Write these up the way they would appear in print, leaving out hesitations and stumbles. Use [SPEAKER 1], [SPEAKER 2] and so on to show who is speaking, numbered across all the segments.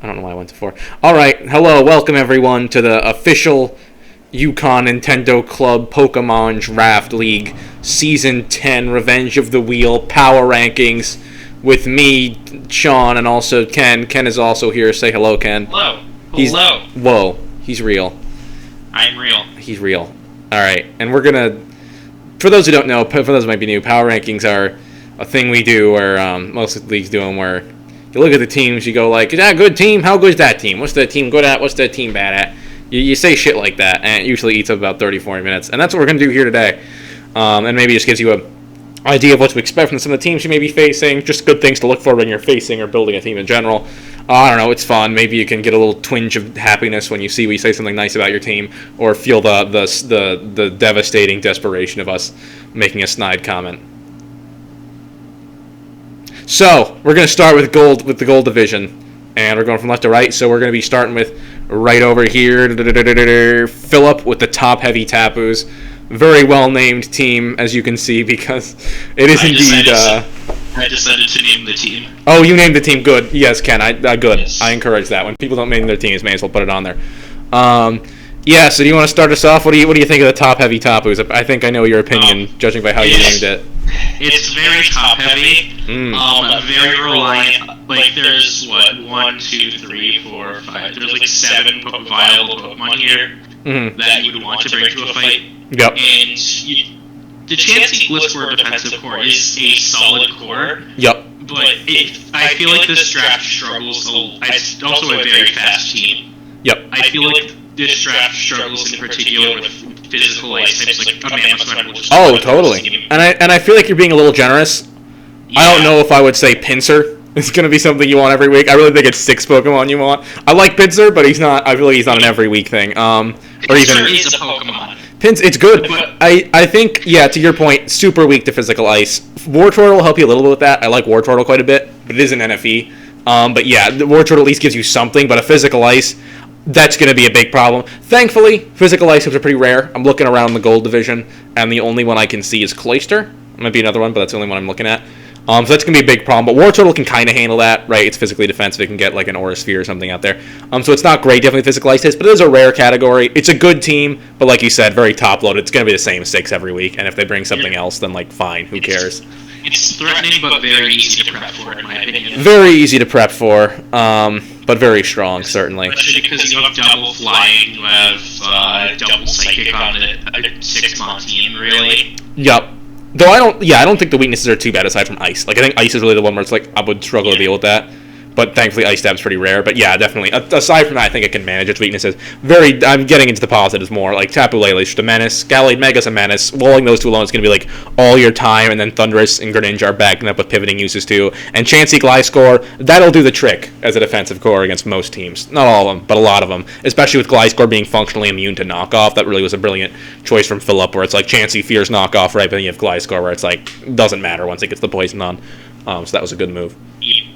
[SPEAKER 1] I don't know why I went to 4. All right, hello, welcome everyone to the official Yukon Nintendo Club Pokemon Draft League Season 10 Revenge of the Wheel Power Rankings with me, Sean, and also Ken. Ken is also here. Say hello, Ken.
[SPEAKER 2] Hello.
[SPEAKER 1] Hello. Whoa, he's real.
[SPEAKER 2] I'm real.
[SPEAKER 1] He's real. All right, and we're gonna. For those who don't know, for those who might be new, power rankings are a thing we do where most of the leagues do them, where you look at the teams, you go like, is that a good team? How good is that team? What's that team good at? What's that team bad at? You say shit like that, and it usually eats up about 30, 40 minutes. And that's what we're going to do here today. And maybe just gives you an idea of what to expect from some of the teams you may be facing, just good things to look for when you're facing or building a team in general. I don't know, it's fun. Maybe you can get a little twinge of happiness when you say something nice about your team, or feel the devastating desperation of us making a snide comment. So, we're going to start with the gold division. And we're going from left to right, so we're going to be starting with right over here, Philip with the top-heavy Tapus. Very well-named team, as you can see, because it is indeed...
[SPEAKER 2] I decided to name the team.
[SPEAKER 1] Oh, you named the team. Good. Yes, Ken. Good.
[SPEAKER 2] Yes.
[SPEAKER 1] I encourage that. When people don't name their teams, may as well put it on there. Yeah, so do you want to start us off? What do you think of the top-heavy Tapus? I think I know your opinion, judging by how you named it.
[SPEAKER 2] It's very top-heavy. Very reliant. Like, there's, 1, 2, 3, 4, 5. There's, 7 viable Pokemon here that you would want to bring to a fight.
[SPEAKER 1] Yep.
[SPEAKER 2] And the Chansey Gliscor defensive core is a solid core.
[SPEAKER 1] Yep.
[SPEAKER 2] But I feel like this draft struggles. It's also a very fast team.
[SPEAKER 1] Yep.
[SPEAKER 2] I feel like this draft struggles in particular with physical ice types, like a Mammoth will just...
[SPEAKER 1] Oh, totally. And I feel like you're being a little generous. Yeah. I don't know if I would say Pinsir is going to be something you want every week. I really think it's 6 Pokemon you want. I like Pinsir, but he's not. I feel like he's not an every week thing.
[SPEAKER 2] Pinsir is a Pokemon.
[SPEAKER 1] It's good. But I think, yeah, to your point, super weak to physical ice. Wartortle will help you a little bit with that. I like Wartortle quite a bit, but it is an NFE. But yeah, the Wartortle at least gives you something, but a physical ice, that's going to be a big problem. Thankfully, physical items are pretty rare. I'm looking around the gold division, and the only one I can see is Cloyster. Might be another one, but that's the only one I'm looking at. So that's going to be a big problem. But Wartortle can kind of handle that, right? It's physically defensive. It can get like an Aura Sphere or something out there. So it's not great, definitely physical ice hits, but it is a rare category. It's a good team, but like you said, very top-loaded. It's going to be the same 6 every week, and if they bring something else, then like fine, who cares?
[SPEAKER 2] It's threatening, but very easy to prep for, in my opinion.
[SPEAKER 1] Very easy to prep for, but very strong, certainly.
[SPEAKER 2] Especially because you have double flying, you have double psychic on a 6-month team, really.
[SPEAKER 1] Yep. Though I don't think the weaknesses are too bad aside from ice. Like, I think ice is really the one where it's like, I would struggle to deal with that. But thankfully, Ice Stab's pretty rare. But yeah, definitely. Aside from that, I think it can manage its weaknesses. I'm getting into the positives more. Like, Tapu Lele is just a menace. Gallade Mega's a menace. Walling those two alone is going to be like all your time. And then Thundurus and Greninja are backing up with pivoting uses too. And Chansey Gliscor, that'll do the trick as a defensive core against most teams. Not all of them, but a lot of them. Especially with Gliscor being functionally immune to knockoff. That really was a brilliant choice from Philip, where it's like Chansey fears knockoff, right? But then you have Gliscor, where it's like, doesn't matter once it gets the poison on. So that was a good move.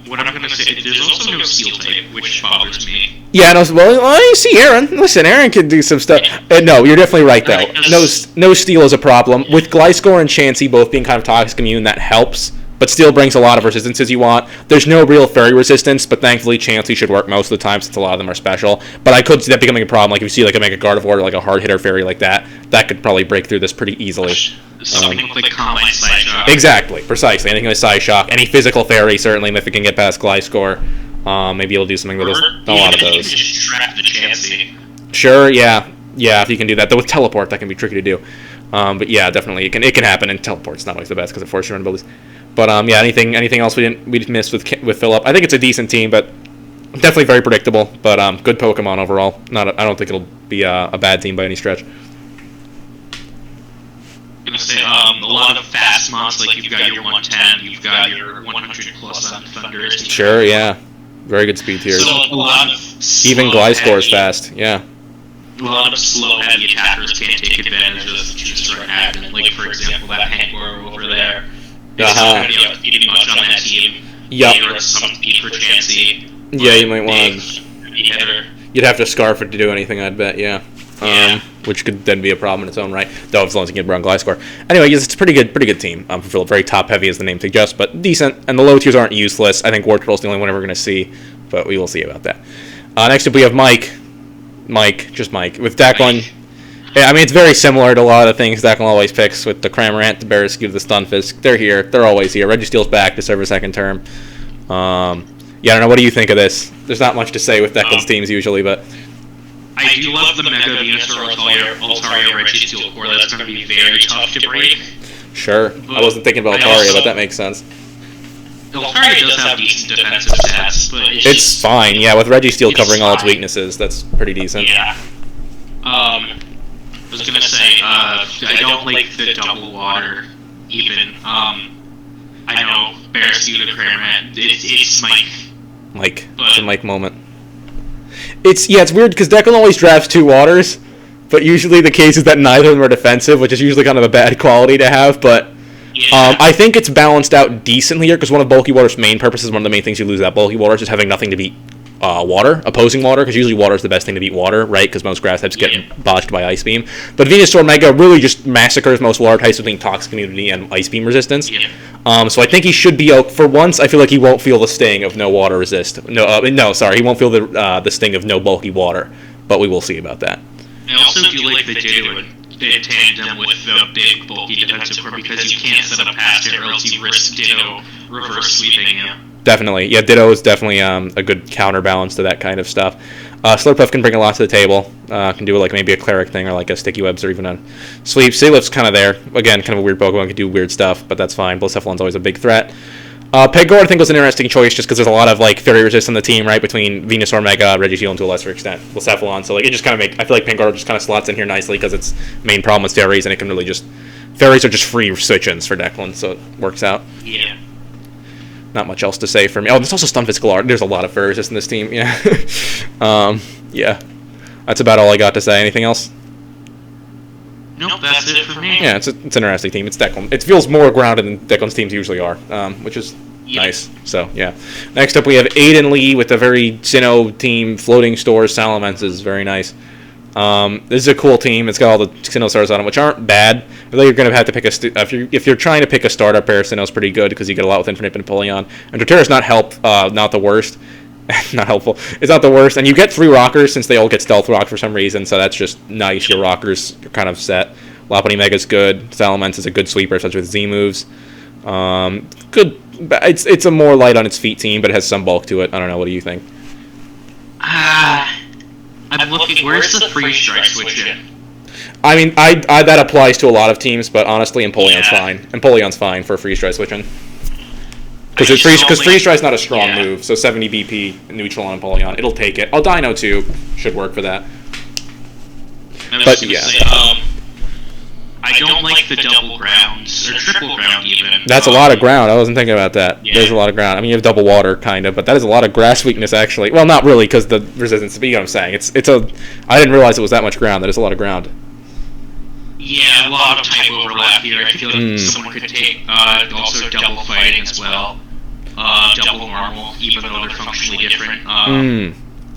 [SPEAKER 2] What I'm going to say, there's also no Steel type, which bothers me.
[SPEAKER 1] Yeah, well, you see Aaron. Listen, Aaron can do some stuff. No, you're definitely right, though. No Steel is a problem. With Gliscor and Chansey both being kind of toxic immune, that helps, but Steel brings a lot of resistances you want. There's no real fairy resistance, but thankfully Chansey should work most of the time since a lot of them are special. But I could see that becoming a problem. Like, if you see like a Mega Gardevoir or like a hard-hitter fairy like that, that could probably break through this pretty easily.
[SPEAKER 2] Something like Combine Psyshock.
[SPEAKER 1] Exactly, precisely. Anything like Psyshock. Any physical fairy, certainly, if it can get past Gliscor. Maybe it'll do something with a lot of those.
[SPEAKER 2] You can just trap the Chansey.
[SPEAKER 1] Sure, yeah. Yeah, if you can do that. Though with Teleport, that can be tricky to do. But yeah, definitely, it can happen, and Teleport's not always the best because it forces you to run abilities. But yeah, anything else we missed with Philip? I think it's a decent team, but definitely very predictable. But good Pokemon overall. I don't think it'll be a bad team by any stretch.
[SPEAKER 2] I'm going to say a lot of fast mons, like you've got your 110, you've got your 100 plus on Thundurus.
[SPEAKER 1] Sure, yeah. Very good speed tiers.
[SPEAKER 2] So a lot of
[SPEAKER 1] even Gliscor is fast, yeah.
[SPEAKER 2] A lot of slow, heavy attackers can't take advantage of just start admin. Like, for example, that Pangoro over there. It's not going to be outspeeding much on that team.
[SPEAKER 1] Yep.
[SPEAKER 2] Maybe some speed for Chansey.
[SPEAKER 1] Yeah, you might want to... You'd have to Scarf it to do anything, I'd bet, yeah. which could then be a problem in its own right. Though as long as you get Brown Glass score. Anyway, yes, it's a pretty good team. For Philip, very top heavy as the name suggests, but decent. And the low tiers aren't useless. I think War Turtle's the only one we're going to see, but we will see about that. Next up, we have Mike, just Mike with Declan. Yeah, I mean, it's very similar to a lot of the things Declan always picks with the Cramorant, the Berescu, the Stunfisk. They're here. They're always here. Registeel's back to serve a second term. Yeah, I don't know. What do you think of this? There's not much to say with Declan's teams usually, but...
[SPEAKER 2] I do love the Mega Venusaur Altaria Registeel core. That's going to be very tough to break.
[SPEAKER 1] Sure. I wasn't thinking about Altaria, but that makes sense.
[SPEAKER 2] Altaria does have decent defensive stats, but
[SPEAKER 1] it's fine. Yeah, with Registeel covering all its weaknesses, that's pretty decent.
[SPEAKER 2] Yeah. I was going to say, I don't like the double water, even. I know Berescu to Cramorant. It's Mike.
[SPEAKER 1] It's a Mike moment. It's weird because Declan always drafts 2 waters, but usually the case is that neither of them are defensive, which is usually kind of a bad quality to have, but I think it's balanced out decently here because one of Bulky Water's main purposes, one of the main things you lose that Bulky Water is just having nothing to beat opposing water, because usually water is the best thing to beat water, right? Because most grass types get botched by Ice Beam. But Venusaur Mega really just massacres most water types between Toxic Immunity and Ice Beam resistance. So I think he should be for once. I feel like he won't feel the sting of no water resist. He won't feel the sting of no bulky water. But we will see about that.
[SPEAKER 2] I also do like the Ditto in tandem with the big bulky defensive core because you can't set up past it or else you risk Ditto reverse sweeping you.
[SPEAKER 1] Definitely. Yeah, Ditto is definitely a good counterbalance to that kind of stuff. Slurpuff can bring a lot to the table. Can do like maybe a Cleric thing or like a Sticky Webs or even a Sweep. Sealift's kind of there. Again, kind of a weird Pokemon, can do weird stuff, but that's fine. Blacephalon's always a big threat. Pegor, I think, was an interesting choice just because there's a lot of like fairy resist on the team, right, between Venusaur, Mega, Registeel, and to a lesser extent Blacephalon. So like it just kind of I feel like Pegor just kind of slots in here nicely because its main problem is fairies, and it can really just fairies are just free switch-ins for Declan, so it works out.
[SPEAKER 2] Yeah.
[SPEAKER 1] Not much else to say for me. Oh, there's also Stunfisk Galar. There's a lot of fairy resist in this team. Yeah. Yeah. That's about all I got to say. Anything else?
[SPEAKER 2] Nope, that's it for me.
[SPEAKER 1] Yeah, it's an interesting team. It's Declan. It feels more grounded than Declan's teams usually are, which is nice. So, yeah. Next up, we have Aiden Lee with a very Sinnoh team, Floating Stores, Salamences. Very nice. This is a cool team. It's got all the Sinnoh stars on it, which aren't bad. I think you're going to have to pick if you're trying to pick a startup pair, Sinnoh's pretty good because you get a lot with Infinite and Napoleon. And Torterra's not the worst. Not helpful. It's not the worst. And you get 3 rockers since they all get Stealth Rock for some reason, so that's just nice. Your rockers are kind of set. Lopunny Mega's good. Salamence is a good sweeper, especially with Z moves. Good. It's a more light on its feet team, but it has some bulk to it. I don't know. What do you think?
[SPEAKER 2] I'm looking. Where's the freeze strike switch in?
[SPEAKER 1] I mean, that applies to a lot of teams, but honestly, Empoleon's fine. Empoleon's fine for freeze strike switching. Because freeze strike's not a strong move, so 70 BP neutral on Empoleon, it'll take it. Dino too should work for that. But yeah.
[SPEAKER 2] I don't like the double grounds, or triple ground even.
[SPEAKER 1] That's a lot of ground. I wasn't thinking about that. Yeah. There's a lot of ground. I mean, you have double water, kind of, but that is a lot of grass weakness, actually. Well, not really, because the resistance, but you know what I'm saying. I didn't realize it was that much ground. That is a lot of ground.
[SPEAKER 2] Yeah, a lot of type overlap here. I feel like someone could take also double fighting as well. Double normal, even though they're functionally different.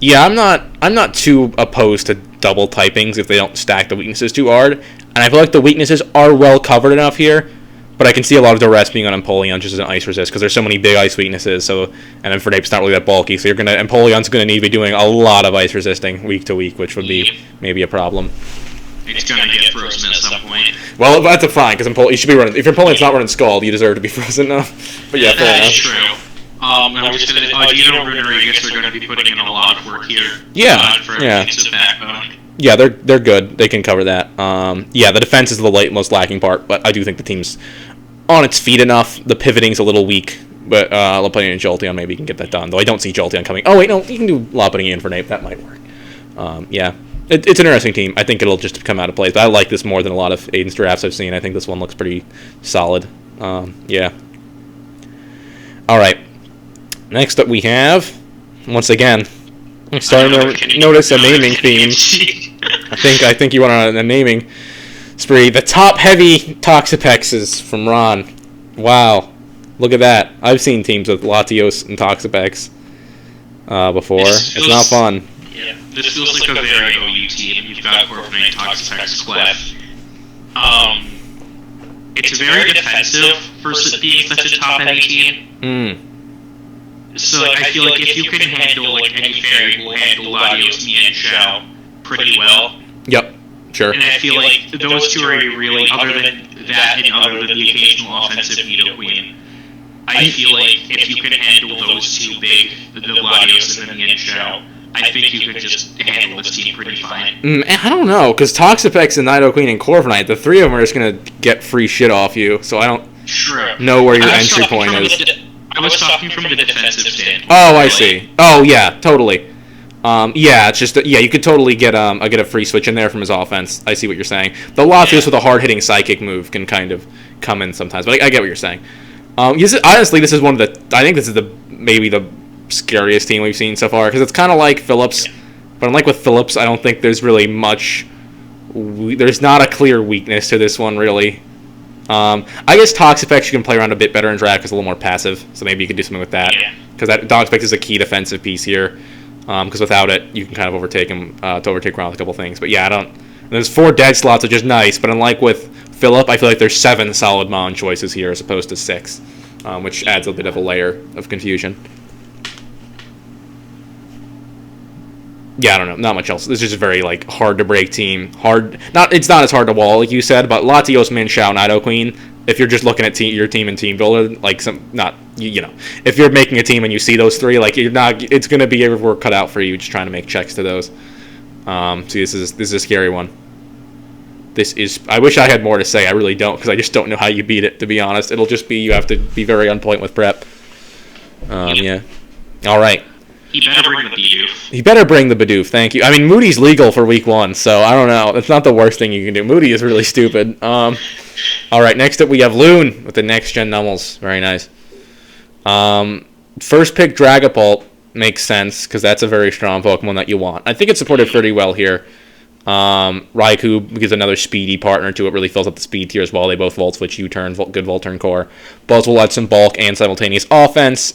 [SPEAKER 1] Yeah, I'm not too opposed to double typings if they don't stack the weaknesses too hard. And I feel like the weaknesses are well covered enough here, but I can see a lot of duress being on Empoleon just as an ice resist because there's so many big ice weaknesses. So, and then Fernape's not really that bulky, so Empoleon's gonna need to be doing a lot of ice resisting week to week, which would be maybe a problem.
[SPEAKER 2] It's gonna get frozen at some point.
[SPEAKER 1] Well, that's a fine because you should be running. If your Empoleon's not running Scald, you deserve to be frozen now. But yeah, fair enough.
[SPEAKER 2] That's true. I'm just gonna. Dino and Rodriguez are gonna be putting in a lot of work here.
[SPEAKER 1] Yeah.
[SPEAKER 2] For defensive backbone.
[SPEAKER 1] Yeah, they're good. They can cover that. Yeah, the defense is the most lacking part, but I do think the team's on its feet enough. The pivoting's a little weak, but Lopunny and Jolteon maybe can get that done. Though I don't see Jolteon coming. Oh wait, no, you can do Lopunny and Fernape. That might work. Yeah. It's an interesting team. I think it'll just come out of place. But I like this more than a lot of Aiden's drafts I've seen. I think this one looks pretty solid. Yeah. All right. Next up we have, once again, I'm starting to notice a naming theme. I think you went on a naming spree. The top-heavy Toxapexes from Ron. Wow. Look at that. I've seen teams with Latios and Toxapex before. It's not fun.
[SPEAKER 2] Yeah. this feels like a very OU team. You've got Corviknight, Toxapex, Clef. It's very defensive for being such a top-heavy team. So like, I feel like if you can handle like any fairy, will handle Latios, Mia, and Xiao pretty well.
[SPEAKER 1] Yep, sure.
[SPEAKER 2] And I feel like those two are really, other than that and other than the occasional offensive Nidoqueen, I feel like if you can handle those two big, the Latios and the Mia and Xiao, I think you could just handle this team pretty fine.
[SPEAKER 1] I don't know, because Toxapex and Nidoqueen and Corviknight, the three of them are just going to get free shit off you, so I don't know where your entry point is.
[SPEAKER 2] I was talking from the defensive standpoint.
[SPEAKER 1] Oh, I see. Oh, yeah, totally. Yeah, it's just, you could totally get a free switch in there from his offense. I see what you're saying. The Latios with a hard-hitting psychic move can kind of come in sometimes, but I get what you're saying. Honestly, this is one of the, I think this is maybe the scariest team we've seen so far, because it's kind of like Phillips, but unlike with Phillips, I don't think there's really much, there's not a clear weakness to this one, really. I guess Toxapex you can play around a bit better in draft because it's a little more passive, so maybe you could do something with that, because that Toxapex is a key defensive piece here, because without it, you can kind of overtake him, to overtake around with a couple things, but yeah, there's 4 dead slots, which is nice, but unlike with Phillip, I feel like there's 7 solid Mon choices here as opposed to 6, which adds a bit of a layer of confusion. Yeah, I don't know. Not much else. This is just a very hard to break team. It's not as hard to wall like you said, but Latios, Min, Xiao, Nidoqueen. If you're just looking at your team and team builder, if you're making a team and you see those 3, you're not. It's gonna be every work cut out for you just trying to make checks to those. See, this is a scary one. This is. I wish I had more to say. I really don't, because I just don't know how you beat it. To be honest, it'll just be you have to be very on point with prep. Yeah. All right.
[SPEAKER 2] He better bring the Bidoof.
[SPEAKER 1] He better bring the Bidoof, thank you. I mean, Moody's legal for week 1, so I don't know. That's not the worst thing you can do. Moody is really stupid. All right, next up we have Loon with the next-gen Nummels. Very nice. First pick Dragapult makes sense, because that's a very strong Pokemon that you want. I think it's supported pretty well here. Raikou gives another speedy partner to it, really fills up the speed tier as well. They both Volt Switch, U-turn, good Volt Turn core. Buzz will add some bulk and simultaneous offense.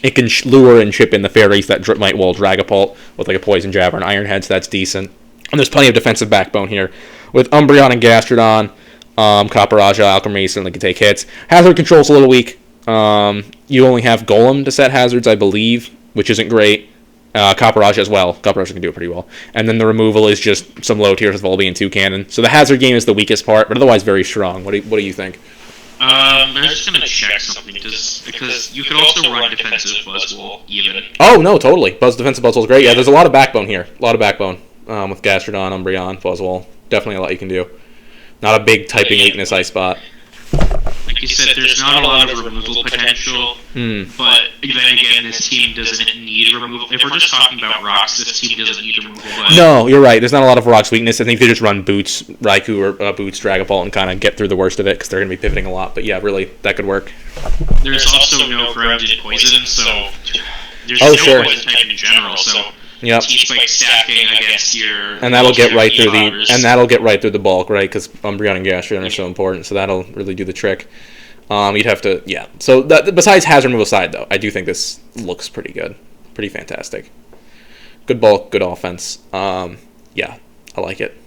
[SPEAKER 1] It can lure and chip in the fairies that might wall Dragapult with a Poison Jab or an Iron Head, so that's decent. And there's plenty of defensive backbone here. With Umbreon and Gastrodon, Copperajah, Alchemy certainly can take hits. Hazard control's a little weak. You only have Golem to set hazards, I believe, which isn't great. Copperajah as well. Copperajah can do it pretty well. And then the removal is just some low tiers with Volbeat and Toucannon. So the hazard game is the weakest part, but otherwise very strong. What do you think?
[SPEAKER 2] I'm just gonna check something, because you could also run defensive Buzzwole, even.
[SPEAKER 1] Oh, no, totally. Defensive Buzzwole is great. Yeah, there's a lot of backbone here. A lot of backbone with Gastrodon, Umbreon, Buzzwole. Definitely a lot you can do. Not a big typing weakness I spot.
[SPEAKER 2] Like you said, there's not a lot of removal potential, but then again, this team doesn't need removal. If we're just talking about rocks, this team doesn't need removal. But
[SPEAKER 1] no, you're right. There's not a lot of rocks weakness. I think they just run Boots, Raikou, or Boots, Dragapult, and kind of get through the worst of it, because they're going to be pivoting a lot. But yeah, really, that could work.
[SPEAKER 2] There's also no grounded poison, so there's no poison type in general, so T-Spike stacking against your...
[SPEAKER 1] And that'll get right through the bulk, right? Because Umbreon and Gastrodon are so important, so that'll really do the trick. You'd have to, So besides hazard removal side, though, I do think this looks pretty good, pretty fantastic. Good bulk, good offense. Yeah, I like it.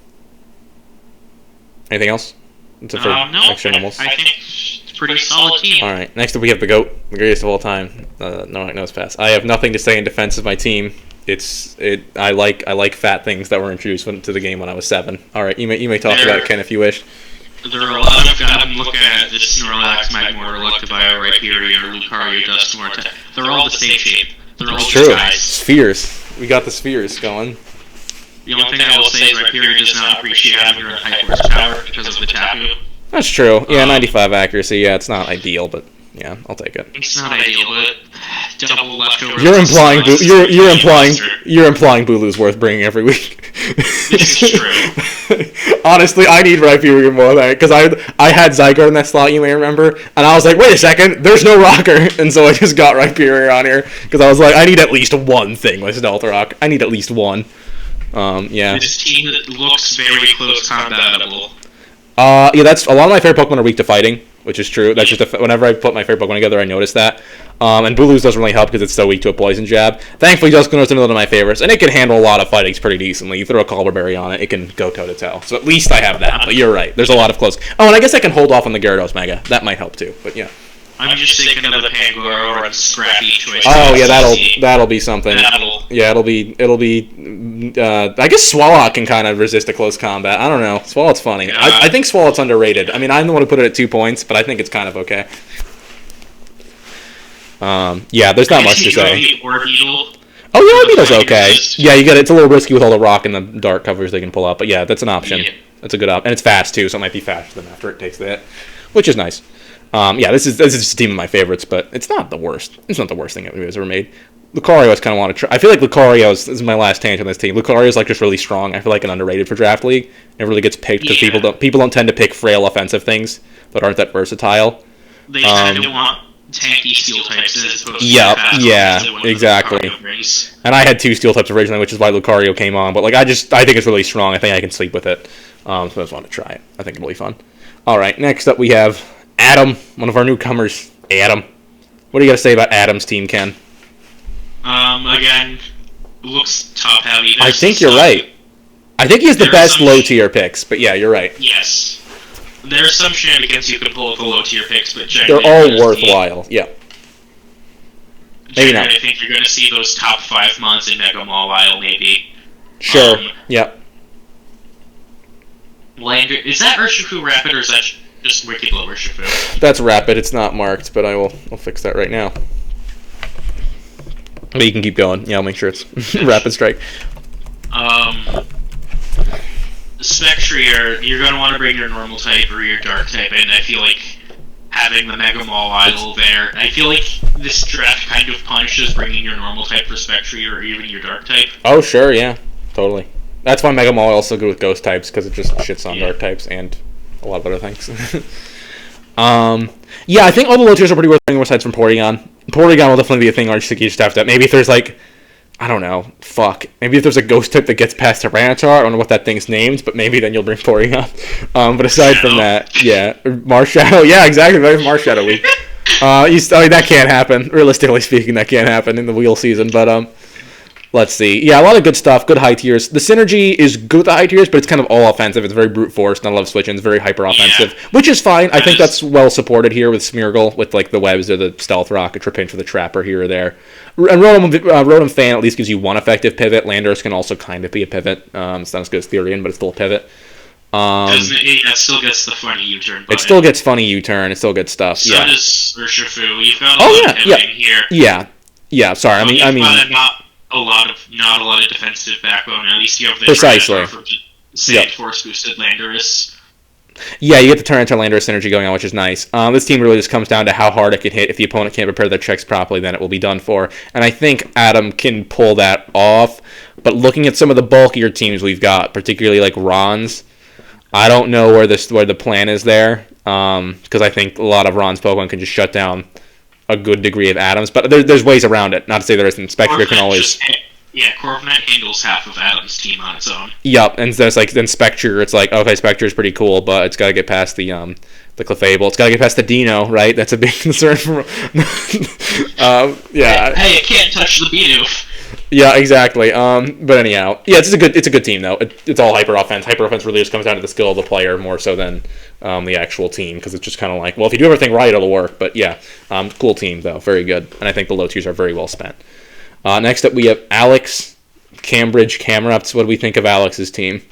[SPEAKER 1] Anything else?
[SPEAKER 2] No, I think it's a pretty solid team.
[SPEAKER 1] All right, next up we have the GOAT, the greatest of all time. No, pass. I have nothing to say in defense of my team. I like fat things that were introduced to the game when I was 7. All right, you may talk about it, Ken, if you wish.
[SPEAKER 2] There are a lot of guys. I'm looking at this Snorlax, Magmar, Electivire, Rhyperior, Lucario, Dusknoir. They're all the same shape. They're all
[SPEAKER 1] true.
[SPEAKER 2] Guys.
[SPEAKER 1] Spheres. We got the spheres going.
[SPEAKER 2] The only thing I will say is Rhyperior does not appreciate having your high horsepower because of the Tapu.
[SPEAKER 1] That's true. Yeah, 95 accuracy. Yeah, it's not ideal, but yeah, I'll take it.
[SPEAKER 2] It's not ideal, but double leftover.
[SPEAKER 1] You're implying Bulu's worth bringing every week.
[SPEAKER 2] This is true.
[SPEAKER 1] Honestly, I need Rhyperior more than because I had Zygarde in that slot, you may remember, and I was like, wait a second, there's no Rocker, and so I just got Rhyperior on here because I was like, I need at least one thing with Stealth Rock. I need at least one. Yeah.
[SPEAKER 2] This team looks very close combatable.
[SPEAKER 1] Yeah, that's a lot of my favorite Pokemon are weak to fighting. which is true. That's just whenever I put my favorite Pokemon together, I notice that. And Boo-Lose doesn't really help because it's so weak to a poison jab. Thankfully, Dusknoir is another one of my favorites, and it can handle a lot of fightings pretty decently. You throw a Colbur Berry on it, it can go toe-to-toe. So at least I have that, but you're right. There's a lot of close. Oh, and I guess I can hold off on the Gyarados Mega. That might help too, but yeah.
[SPEAKER 2] I'm just thinking of the Pangoro and Scrappy choice.
[SPEAKER 1] Oh yeah, that'll be something. Yeah, it'll be. I guess Swalot can kind of resist a close combat. I don't know. Swalot's funny.
[SPEAKER 2] Yeah.
[SPEAKER 1] I think Swalot's underrated. I mean, I'm the one who put it at 2 points, but I think it's kind of okay. Yeah, there's not much to say. Oh yeah, Orbeetle's okay. Yeah, you get it. It's a little risky with all the rock and the dark covers they can pull up, but yeah, that's an option.
[SPEAKER 2] Yeah.
[SPEAKER 1] That's a good option, and it's fast too, so it might be faster than after it takes the hit, which is nice. Yeah, this is just a team of my favorites, but it's not the worst. It's not the worst thing that we've ever made. Lucario, I kind of want to try. I feel like this is my last tangent on this team. Lucario's like just really strong. I feel like an underrated for Draft League. It really gets picked because people don't tend to pick frail offensive things that aren't that versatile.
[SPEAKER 2] They tend to want tanky steel types as opposed to
[SPEAKER 1] yeah, exactly. And I had 2 steel types originally, which is why Lucario came on. But like I think it's really strong. I think I can sleep with it. So I just want to try it. I think it'll be fun. All right, next up we have Adam, one of our newcomers. Adam, what do you got to say about Adam's team, Ken?
[SPEAKER 2] Again, looks top heavy.
[SPEAKER 1] I think you're right. I think he has the best low tier picks, but yeah, you're right.
[SPEAKER 2] Yes. There's some shenanigans you can pull with the low tier picks, but
[SPEAKER 1] they're all worthwhile. Yeah. Maybe not.
[SPEAKER 2] I think you're going to see those top 5 months in Mega Mawile, maybe.
[SPEAKER 1] Sure. Yep.
[SPEAKER 2] Is that Urshifu Rapid, or is that just Wicked Low Urshifu?
[SPEAKER 1] That's Rapid. It's not marked, but I'll fix that right now. But you can keep going. Yeah, I'll make sure it's Rapid Strike.
[SPEAKER 2] Spectrier, you're going to want to bring your normal type or your dark type in. I feel like having the Mega Mawile there, I feel like this draft kind of punishes bringing your normal type for Spectrier or even your dark type.
[SPEAKER 1] Oh, sure, yeah. Totally. That's why Mega Mawile is so good with ghost types, because it just shits on dark types and a lot of other things. Yeah, I think all the low tiers are pretty worth bringing aside from Porygon. Porygon will definitely be a thing where you just have to... Maybe if there's like... I don't know. Fuck. Maybe if there's a ghost type that gets past Tyranitar, I don't know what that thing's named, but maybe then you'll bring Porygon. But aside from that, yeah. Marshadow. Yeah, exactly. Maybe Marshadow week. That can't happen. Realistically speaking, that can't happen in the wheel season, but... Let's see. Yeah, a lot of good stuff. Good high tiers. The synergy is good with the high tiers, but it's kind of all offensive. It's very brute force, not a lot of switch-ins, very hyper-offensive, which is fine. I think that's well supported here with Smeargle, with like the webs or the stealth rock, a Trapinch for the trapper here or there. And Rotom Fan at least gives you one effective pivot. Landorus can also kind of be a pivot. It's not as good as Therian, but it's still a pivot.
[SPEAKER 2] That still gets the funny U-turn.
[SPEAKER 1] It still gets funny U-turn. It's still good stuff.
[SPEAKER 2] So does Urshifu. You've got
[SPEAKER 1] a lot
[SPEAKER 2] of here.
[SPEAKER 1] Yeah. Sorry. I mean.
[SPEAKER 2] Not a lot of defensive backbone. At least you have the
[SPEAKER 1] precisely
[SPEAKER 2] Force boosted Landorus.
[SPEAKER 1] Yeah, you get the Tyranitar Landorus synergy going on, which is nice. This team really just comes down to how hard it can hit. If the opponent can't prepare their checks properly, then it will be done for. And I think Adam can pull that off. But looking at some of the bulkier teams we've got, particularly like Ron's, I don't know where the plan is there. Because I think a lot of Ron's Pokemon can just shut down a good degree of Adams, but there's ways around it. Not to say there isn't. Spectrier can always...
[SPEAKER 2] Corviknight handles half of Adams' team on its own.
[SPEAKER 1] Yup, and there's then Spectrier, it's like, okay, Spectrier's pretty cool, but it's got to get past the Clefable. It's got to get past the Dino, right? That's a big concern for... yeah.
[SPEAKER 2] Hey, it can't touch the Bidoof.
[SPEAKER 1] Yeah, exactly. But anyhow, yeah, it's a good team though. It's all hyper offense. Hyper offense really just comes down to the skill of the player more so than the actual team, because it's just kind of like, well, if you do everything right, it'll work. But yeah, cool team though, very good, and I think the low tiers are very well spent. Next up, we have Alex, Cambridge, Camrupts. What do we think of Alex's team?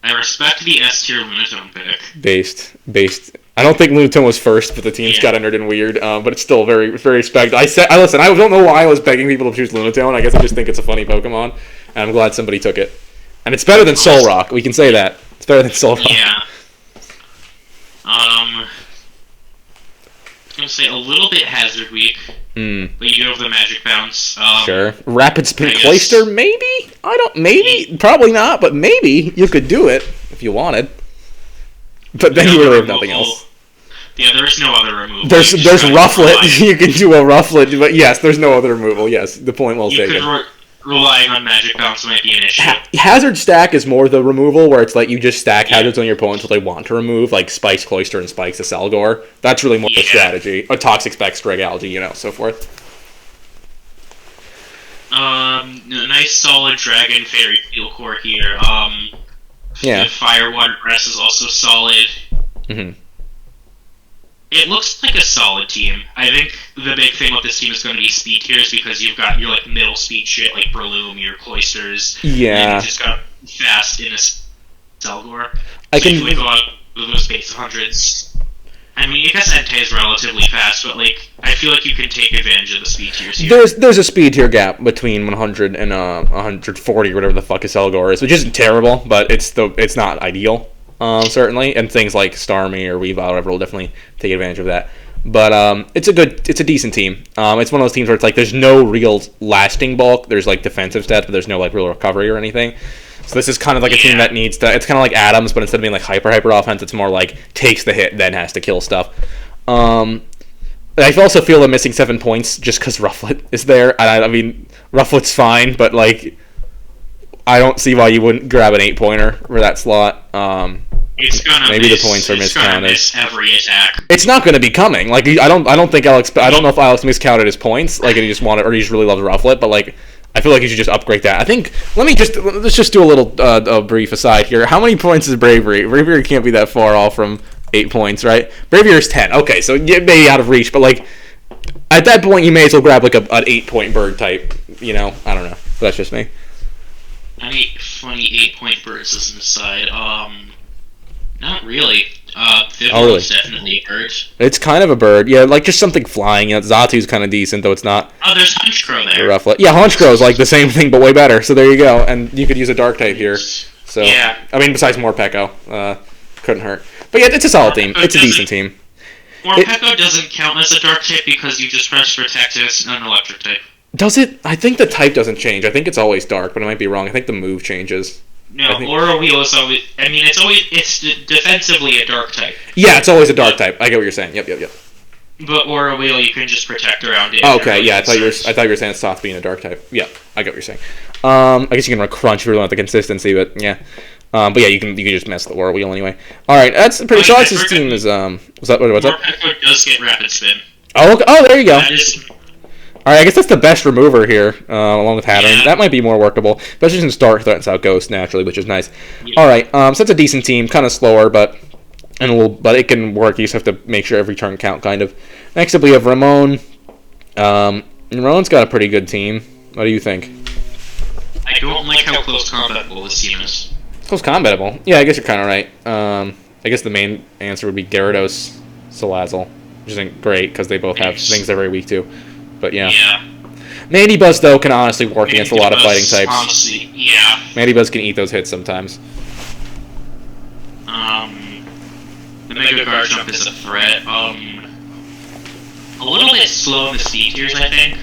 [SPEAKER 2] I respect the S tier Lunatone pick.
[SPEAKER 1] Based. I don't think Lunatone was first, but the teams got entered in weird. But it's still very, very respect. Listen. I don't know why I was begging people to choose Lunatone. I guess I just think it's a funny Pokemon, and I'm glad somebody took it. And it's better than Solrock. We can say that. It's better than Solrock.
[SPEAKER 2] Yeah. I was gonna say a little bit Hazard Week. But you do have the Magic Bounce.
[SPEAKER 1] Sure. Rapid Spin Cloyster, maybe? Maybe? Probably not, but maybe you could do it if you wanted. But then you really have nothing else.
[SPEAKER 2] Yeah, there's no other removal.
[SPEAKER 1] There's Rufflet. You can do a Rufflet, but yes, there's no other removal. Yes, the point well taken.
[SPEAKER 2] relying on magic bounce might be an issue.
[SPEAKER 1] Hazard stack is more the removal, where it's like you just stack hazards on your opponent until they want to remove, like Spikes Cloister and Spikes the Selgor. That's really more the strategy. Or Toxic Spec, Streg Algae, so forth.
[SPEAKER 2] Nice solid Dragon Fairy Field Core here. The Fire Water Breath is also solid.
[SPEAKER 1] Mm-hmm.
[SPEAKER 2] It looks like a solid team. I think the big thing with this team is going to be speed tiers, because you've got your like middle speed shit like Breloom, your Cloisters.
[SPEAKER 1] Yeah.
[SPEAKER 2] And you just got fast in a Selgor.
[SPEAKER 1] I can
[SPEAKER 2] go out with those base hundreds. I mean, I guess Entei is relatively fast, but like I feel like you can take advantage of the speed tiers here.
[SPEAKER 1] There's a speed tier gap between 100 and 140 or whatever the fuck a Selgor is, which isn't terrible, but it's not ideal. Certainly, and things like Starmie or Weavile or whatever will definitely take advantage of that. But it's a decent team. It's one of those teams where it's like there's no real lasting bulk. There's like defensive stats, but there's no like real recovery or anything. So this is kind of like a team that needs to. It's kind of like Adams, but instead of being like hyper offense, it's more like takes the hit, then has to kill stuff. I also feel they're missing 7 points just because Rufflet is there. I mean, Rufflet's fine, but like I don't see why you wouldn't grab an 8-pointer for that slot. Maybe the points are miscounted.
[SPEAKER 2] Every attack.
[SPEAKER 1] It's not going to be coming. Like I don't know if Alex miscounted his points, like and he just wanted, or he just really loves Rufflet, but like I feel like you should just upgrade that. I think let's just do a little a brief aside here. How many points is Bravery? Bravery can't be that far off from 8 points, right? Bravery is 10. Okay, so you may be out of reach, but like at that point you may as well grab like an 8-point bird type. I don't know. But that's just me.
[SPEAKER 2] Any funny 8-point birds as an aside? Not really. Really? Is definitely a bird.
[SPEAKER 1] It's kind of a bird, yeah, like just something flying. Zatu's kind of decent, though it's not.
[SPEAKER 2] Oh, there's Hunchcrow there.
[SPEAKER 1] Rufflet. Yeah, Hunchcrow is like the same thing, but way better. So there you go, and you could use a dark type here. So
[SPEAKER 2] yeah.
[SPEAKER 1] I mean, besides Morpeko, couldn't hurt. But yeah, it's a solid team. It's a decent team.
[SPEAKER 2] Morpeko doesn't count as a dark type because you just press protect as an electric type.
[SPEAKER 1] Does it? I think the type doesn't change. I think it's always dark, but I might be wrong. I think the move changes.
[SPEAKER 2] No, Aura Wheel is always. I mean, it's defensively a dark type.
[SPEAKER 1] Yeah, it's always a dark type. I get what you're saying. Yep.
[SPEAKER 2] But Aura Wheel, you can just protect around it.
[SPEAKER 1] Oh, okay, yeah, I thought you were saying it stopped being a dark type. Yeah, I get what you're saying. I guess you can run Crunch if you really want the consistency, but yeah. But yeah, you can just mess the Aura Wheel anyway. All right, that's pretty. So Alex's team is what's up?
[SPEAKER 2] Morpeko does get Rapid Spin.
[SPEAKER 1] Oh, okay. Oh, there you go. All right, I guess that's the best remover here, along with Hattering. Yeah. That might be more workable, especially since Dark threatens out Ghost naturally, which is nice. Yeah. All right, so that's a decent team, kind of slower, but it can work. You just have to make sure every turn count, kind of. Next up, we have Ramon. Ramon's got a pretty good team. What do you think?
[SPEAKER 2] I don't like how close combatable this team is.
[SPEAKER 1] Close combatable? Yeah, I guess you're kind of right. I guess the main answer would be Gyarados, Salazzle, which isn't great because they both have things they're very weak to. But yeah. Mandibuzz, though, can honestly work against a lot of fighting types.
[SPEAKER 2] Honestly, yeah.
[SPEAKER 1] Mandibuzz can eat those hits sometimes.
[SPEAKER 2] The Mega Garchomp is a threat. A little bit slow in the speed tiers, I think.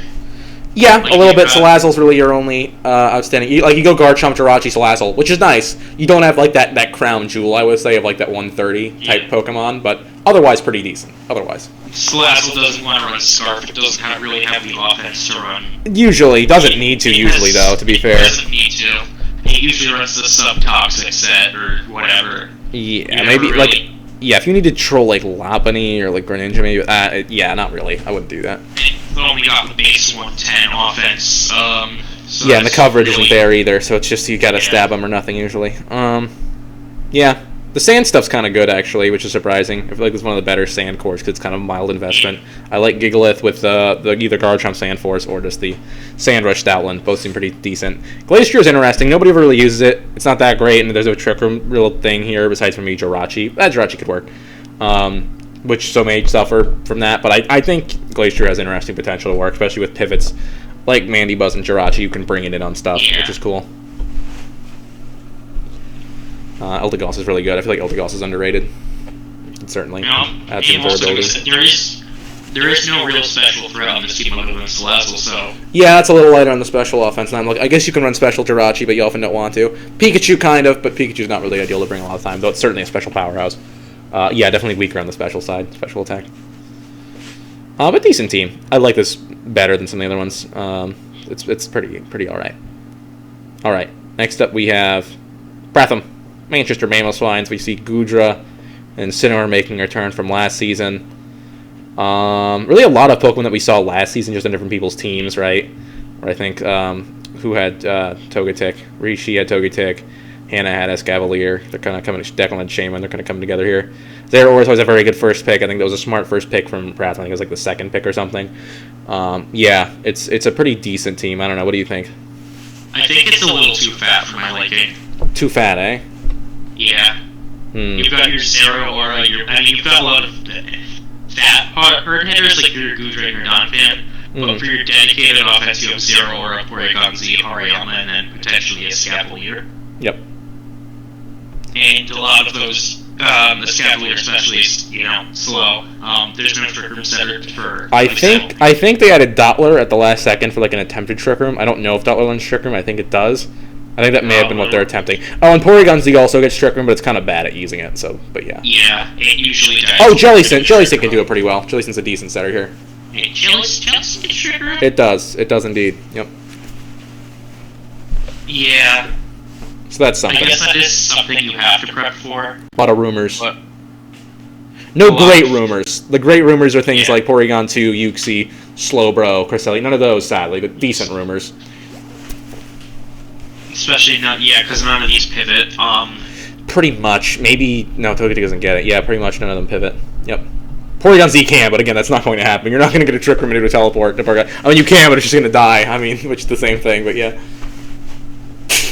[SPEAKER 1] Yeah, a little bit. Salazzle's really your only outstanding. You go Garchomp, Jirachi, Salazzle, which is nice. You don't have like that crown jewel, I would say, of like that 130 type Pokemon, but otherwise pretty decent. Otherwise,
[SPEAKER 2] Salazzle doesn't want to run Scarf. It doesn't really have the offense to run.
[SPEAKER 1] Usually, doesn't need to. Usually, though, to be fair,
[SPEAKER 2] doesn't need to. He usually runs the sub-toxic set or whatever.
[SPEAKER 1] Yeah, maybe really... like. Yeah, if you need to troll like Lopunny or like Greninja, maybe. Yeah, not really. I wouldn't do that.
[SPEAKER 2] It's only got the base 110 offense. So
[SPEAKER 1] yeah, and the coverage isn't there either, so it's just you gotta stab them or nothing usually. Yeah, the sand stuff's kind of good actually, which is surprising. I feel like it's one of the better sand cores because it's kind of a mild investment. I like Gigalith with the either Garchomp Sand Force or just the Sand Rush Stoutland. Both seem pretty decent. Glacier is interesting. Nobody ever really uses it. It's not that great, and there's a Trick Room real thing here besides for me Jirachi. That Jirachi could work. Which so may suffer from that, but I think Glacier has interesting potential to work, especially with pivots like Mandibuzz and Jirachi. You can bring it in on stuff, which is cool. Eldegoss is really good. I feel like Eldegoss is underrated. It certainly adds some durability.
[SPEAKER 2] There is no real special threat on this team other than Salazzle, so...
[SPEAKER 1] Yeah, that's a little lighter on the special offense. And I guess you can run special Jirachi, but you often don't want to. Pikachu, kind of, but Pikachu's not really ideal to bring a lot of time, though it's certainly a special powerhouse. Yeah, definitely weaker on the special side, special attack. But decent team. I like this better than some of the other ones. It's pretty alright. All right. Next up, we have Bratham, Manchester Mammal Swines. We see Gudra and Cinnamon making a return from last season. Really a lot of Pokemon that we saw last season, just on different people's teams, right? Or I think who had Togetic? Rishi had Togetic. Hannah had Escavalier. They're kind of coming. Declan and Shaman. They're kind of coming together here. Zeraora was a very good first pick. I think that was a smart first pick from Pratt. I think it was like the second pick or something. Yeah, it's a pretty decent team. I don't know. What do you think?
[SPEAKER 2] I think it's a little too fat for my liking.
[SPEAKER 1] Too fat, eh?
[SPEAKER 2] Yeah. You've got your Zeraora. You've got a lot of fat hard hitters like your Gudra and your Donphan. But for your dedicated offense, you have Zeraora, Porygon Z, Hariyama, and then potentially a Escavalier.
[SPEAKER 1] Yep.
[SPEAKER 2] And a lot of those Escavalier especially is, slow. There's no Trick Room Center for...
[SPEAKER 1] I think they added Dottler at the last second for like an attempted Trick Room. I don't know if Dottler learns Trick Room. I think it does. I think that may have been what they're attempting. Oh, and Porygon Z also gets Trick Room, but it's kind of bad at using it, so, but yeah.
[SPEAKER 2] Yeah, it usually does.
[SPEAKER 1] Oh, Jellysint can do it pretty well. Jellysint's a decent setter here.
[SPEAKER 2] Hey, Jellysint gets Trick Room?
[SPEAKER 1] It does indeed. Yep.
[SPEAKER 2] Yeah.
[SPEAKER 1] So that's something.
[SPEAKER 2] I guess that is something you have to prep for.
[SPEAKER 1] A lot of rumors.
[SPEAKER 2] What?
[SPEAKER 1] No great rumors. The great rumors are things like Porygon 2, Uxie, Slowbro, Cresselia. None of those, sadly, but decent rumors.
[SPEAKER 2] Especially because none of these pivot.
[SPEAKER 1] Pretty much. Maybe, no, Togetic doesn't get it. Yeah, pretty much none of them pivot. Yep. Porygon Z can, but again, that's not going to happen. You're not going to get a Trick Room into a teleport to Porygon. I mean, you can, but it's just going to die. I mean, which is the same thing, but yeah.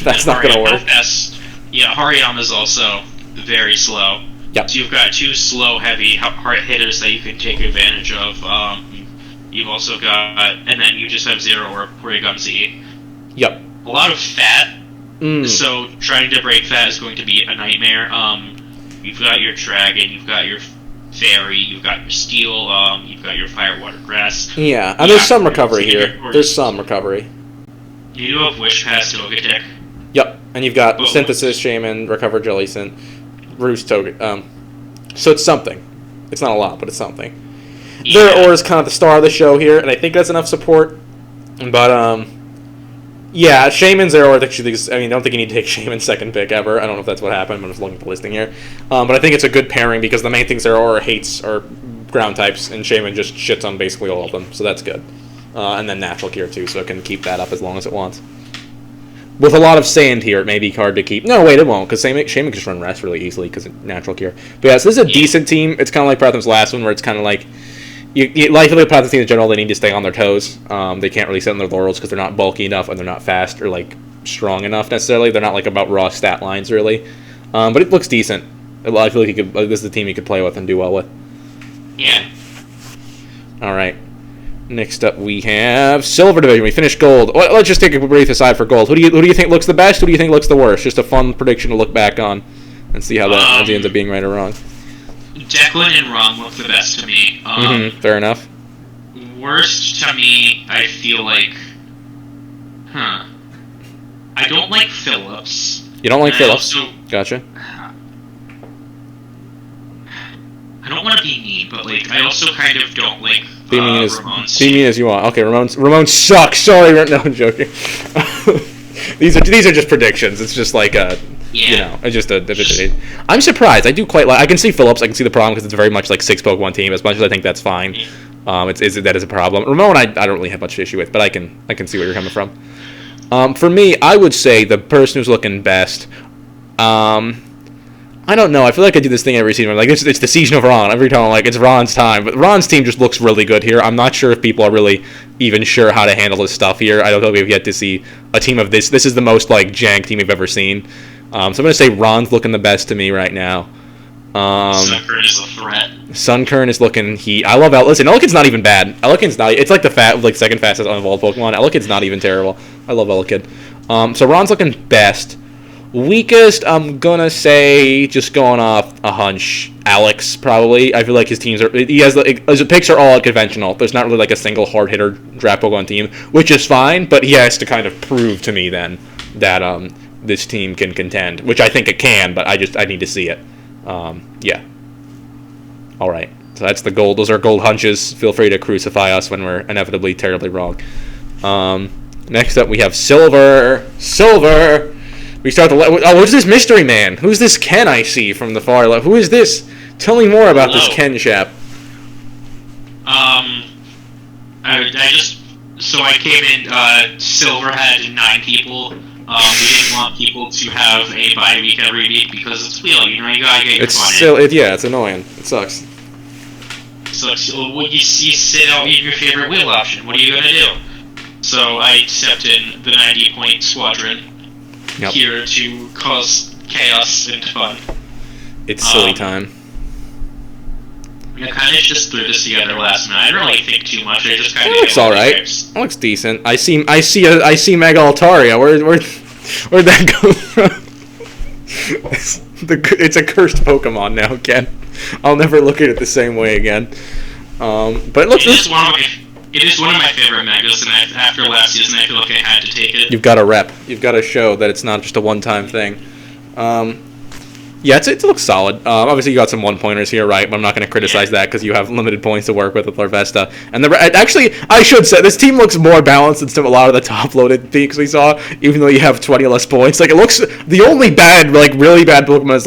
[SPEAKER 1] That's not going to work.
[SPEAKER 2] Hariyama is also very slow.
[SPEAKER 1] Yep.
[SPEAKER 2] So you've got two slow, heavy hard hitters that you can take advantage of. You've also got, and then you just have Zero or Porygon Z.
[SPEAKER 1] Yep.
[SPEAKER 2] A lot of fat. So trying to break fat is going to be a nightmare. You've got your Dragon, you've got your Fairy, you've got your Steel, you've got your Fire, Water, Grass.
[SPEAKER 1] Yeah, and there's some recovery here. There's some recovery.
[SPEAKER 2] You do have Wish Pass Togetic.
[SPEAKER 1] Yep, and you've got Synthesis, Shaman, Recover Jellysint, Roost Togetic. So it's something. It's not a lot, but it's something.
[SPEAKER 2] Yeah.
[SPEAKER 1] Zeraora is kind of the star of the show here, and I think that's enough support. But, yeah, Shaman, Zeraora, I don't think you need to take Shaman's second pick ever. I don't know if that's what happened. I'm just looking at the listing here. But I think it's a good pairing because the main thing Zeraora hates are ground types, and Shaman just shits on basically all of them, so that's good. And then Natural Cure, too, so it can keep that up as long as it wants. With a lot of sand here, it may be hard to keep. No, wait, it won't, because Shaman can just run Rest really easily because of Natural Cure. But yeah, so this is a decent team. It's kind of like Pratham's last one, where it's kind of like... Like Pratham's team in general, they need to stay on their toes. They can't really sit on their laurels because they're not bulky enough and they're not fast or, like, strong enough, necessarily. They're not, like, about raw stat lines, really. But it looks decent. I feel like this is the team you could play with and do well with.
[SPEAKER 2] Yeah.
[SPEAKER 1] All right. Next up, we have Silver Division. We finished Gold. Let's just take a brief aside for Gold. Who do you think looks the best? Who do you think looks the worst? Just a fun prediction to look back on and see how that ends up being right or wrong.
[SPEAKER 2] Declan and Rom look the best to me.
[SPEAKER 1] Fair enough.
[SPEAKER 2] Worst to me, I feel like... I don't like Phillips.
[SPEAKER 1] You don't like Phillips? Gotcha.
[SPEAKER 2] I don't want to be mean, but like I also kind of don't like
[SPEAKER 1] be mean as you want. Okay, Ramon sucks. Sorry, no, I'm joking. these are just predictions. It's just like it's just a. I'm surprised. I do quite like. I can see Phillips. I can see the problem because it's very much like 6 Pokemon team. As much as I think that's fine, that is a problem. Ramon, I don't really have much issue with, but I can see where you're coming from. For me, I would say the person who's looking best. I don't know. I feel like I do this thing every season. I'm like, it's the season of Ron. Every time I'm like, it's Ron's time. But Ron's team just looks really good here. I'm not sure if people are really even sure how to handle this stuff here. I don't think we've yet to see a team of this. This is the most, like, jank team we've ever seen. So I'm going to say Ron's looking the best to me right now.
[SPEAKER 2] Sunkern is a threat.
[SPEAKER 1] Sunkern is looking heat. I love Listen, Elekid's not even bad. Elekid's not... It's like the second fastest unevolved Pokemon. Elekid's not even terrible. I love Elekid. So Ron's looking best. Weakest, I'm gonna say, just going off a hunch, Alex, probably. I feel like his teams are... His picks are all conventional. There's not really like a single hard-hitter draft Pokemon team, which is fine, but he has to kind of prove to me then that this team can contend, which I think it can, but I need to see it. Yeah. All right. So that's the gold. Those are gold hunches. Feel free to crucify us when we're inevitably terribly wrong. Next up, we have Silver. Silver. We start the. Oh, who's this mystery man? Who's this Ken I see from the far left? Who is this? Tell me more about this Ken chap.
[SPEAKER 2] I came in. Silver had 9 people. We didn't want people to have a bye week every week because it's wheel. You know, you gotta get your fun in.
[SPEAKER 1] Yeah, it's annoying. It sucks.
[SPEAKER 2] So you sit out your favorite wheel option. What are you gonna do? So I stepped in the 90-point squadron here to cause chaos and fun.
[SPEAKER 1] It's silly time.
[SPEAKER 2] I kind of just threw this together last night. I didn't really think too much. I just kind of.
[SPEAKER 1] It looks all right. It looks decent. I see Mega Altaria. Where'd that go from? It's a cursed Pokemon now, Ken. I'll never look at it the same way again. But it looks.
[SPEAKER 2] It is one of my favorite megas, and after last season, I feel like I had to take it.
[SPEAKER 1] You've got to rep. You've got to show that it's not just a one-time thing. Yeah, it looks solid. Obviously, you got some one-pointers here, right? But I'm not going to criticize that because you have limited points to work with Larvesta. And actually, I should say, this team looks more balanced than a lot of the top-loaded peaks we saw, even though you have 20 less points. Like, it looks... The only bad, really bad Pokemon is,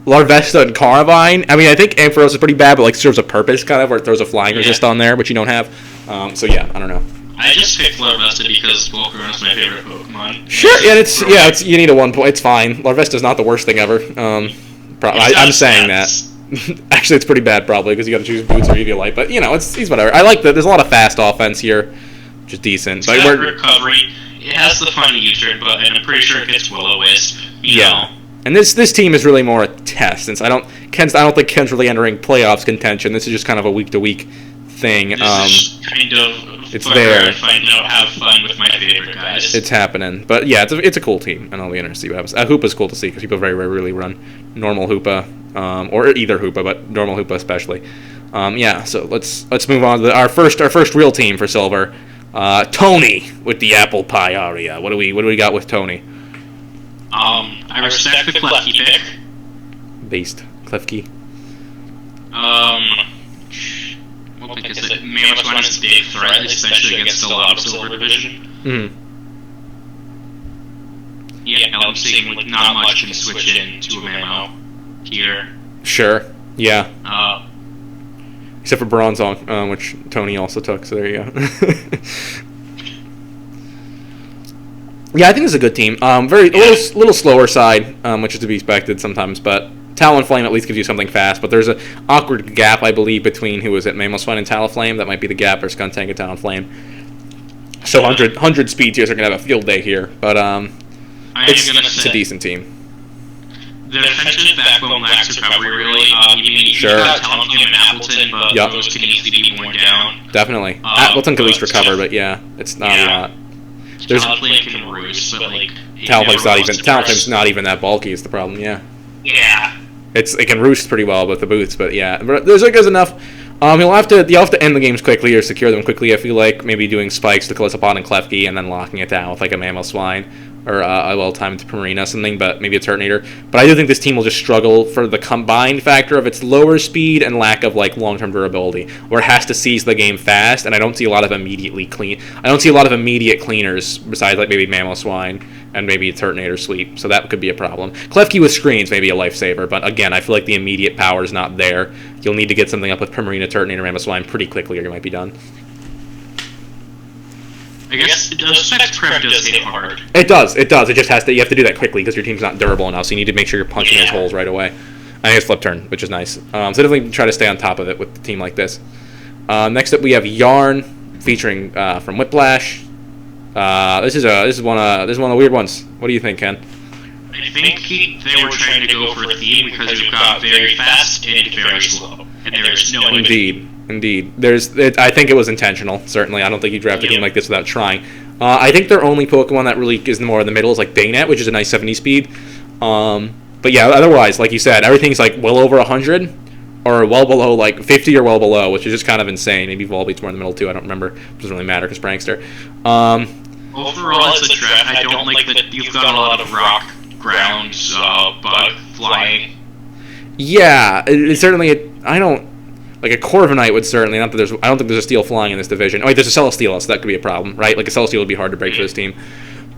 [SPEAKER 1] Larvesta and Carnivine. I mean, I think Ampharos is pretty bad, but, serves a purpose, kind of, where it throws a flying resist on there, which you don't have. So, yeah, I don't know.
[SPEAKER 2] I just picked Larvesta because Volcarona is my favorite Pokemon.
[SPEAKER 1] Sure, yeah, you need a 1 point. It's fine. Larvesta's not the worst thing ever. I'm saying that. Actually, it's pretty bad probably because you got to choose Boots or Eviolite. But he's whatever. I like that. There's a lot of fast offense here, which is decent.
[SPEAKER 2] It's got recovery. It has the funny U-turn button, and I'm pretty sure it gets Will-O-Wisp. Yeah.
[SPEAKER 1] And this team is really more a test, since I don't think Ken's really entering playoffs contention. This is just kind of a week-to-week thing.
[SPEAKER 2] This is kind of
[SPEAKER 1] it's there.
[SPEAKER 2] Have fun with my favorite guys.
[SPEAKER 1] It's happening, but yeah, it's a cool team, and I'll be interested to see what happens. Hoopa's cool to see because people very rarely run normal Hoopa, or either Hoopa, but normal Hoopa especially. Yeah, so let's move on to our first real team for Silver. Tony with the apple pie aria. What do we got with Tony?
[SPEAKER 2] I respect the Klefki pick.
[SPEAKER 1] Based Klefki.
[SPEAKER 2] What pick is it? Mamoswine is a big threat, especially against a lot of Silver Division.
[SPEAKER 1] Mm-hmm.
[SPEAKER 2] Yeah, I'm seeing not much can switch into a Mamo here.
[SPEAKER 1] Sure. Yeah. Except for Bronzong, which Tony also took, so there you go. Yeah, I think it's a good team. A little slower side, which is to be expected sometimes, but Talonflame at least gives you something fast. But there's an awkward gap, I believe, between Mamoswine and Talonflame. That might be the gap for Skuntank and Talonflame. So 100 speed tiers are going to have a field day here, but it's a decent team.
[SPEAKER 2] The defensive backbone lacks recovery, really.
[SPEAKER 1] Sure.
[SPEAKER 2] You've got Talonflame and Appleton, but those can easily be worn down.
[SPEAKER 1] Definitely. Appleton can at least recover, but yeah, it's not a lot.
[SPEAKER 2] Talonflame can roost, but
[SPEAKER 1] Talonflame's not even that bulky is the problem. Yeah.
[SPEAKER 2] Yeah.
[SPEAKER 1] It can roost pretty well with the boots, but yeah, there's enough. You'll have to end the games quickly or secure them quickly. I feel like maybe doing spikes to Clisopod and Klefki and then locking it down with a Mamoswine or a well-timed Primarina something, but maybe a Turtonator. But I do think this team will just struggle for the combined factor of its lower speed and lack of long-term durability, where it has to seize the game fast. And I don't see a lot of immediate cleaners besides maybe Mamoswine and maybe a Turtonator sweep. So that could be a problem. Klefki with screens may be a lifesaver, but again, I feel like the immediate power is not there. You'll need to get something up with Primarina, Turtonator, Mamoswine pretty quickly, or you might be done.
[SPEAKER 2] I guess the Spec Prep does hit hard.
[SPEAKER 1] It does. It just has to. You have to do that quickly because your team's not durable enough. So you need to make sure you're punching those holes right away. I think it's flip turn, which is nice. So definitely try to stay on top of it with a team like this. Next up, we have Yarn featuring from Whiplash. This is one of the weird ones. What do you think, Ken?
[SPEAKER 2] I think they were trying to go for a theme because we've got very fast and very slow, and there's no
[SPEAKER 1] Indeed. I think it was intentional, certainly. I don't think you draft a team like this without trying. I think their only Pokemon that really is more in the middle is Banette, which is a nice 70 speed. But yeah, otherwise, like you said, everything's well over 100 or well below 50 or well below, which is just kind of insane. Maybe Volbeat's more in the middle too, I don't remember. It doesn't really matter because Prankster.
[SPEAKER 2] Overall, it's a draft. I don't like that you've got a lot of rock, ground, bug, flying.
[SPEAKER 1] Yeah, it certainly... Like a Corviknight would certainly. Not that there's. I don't think there's a steel flying in this division. Oh wait, there's a Celesteela, so that could be a problem, right? Like a Celesteela would be hard to break for this team.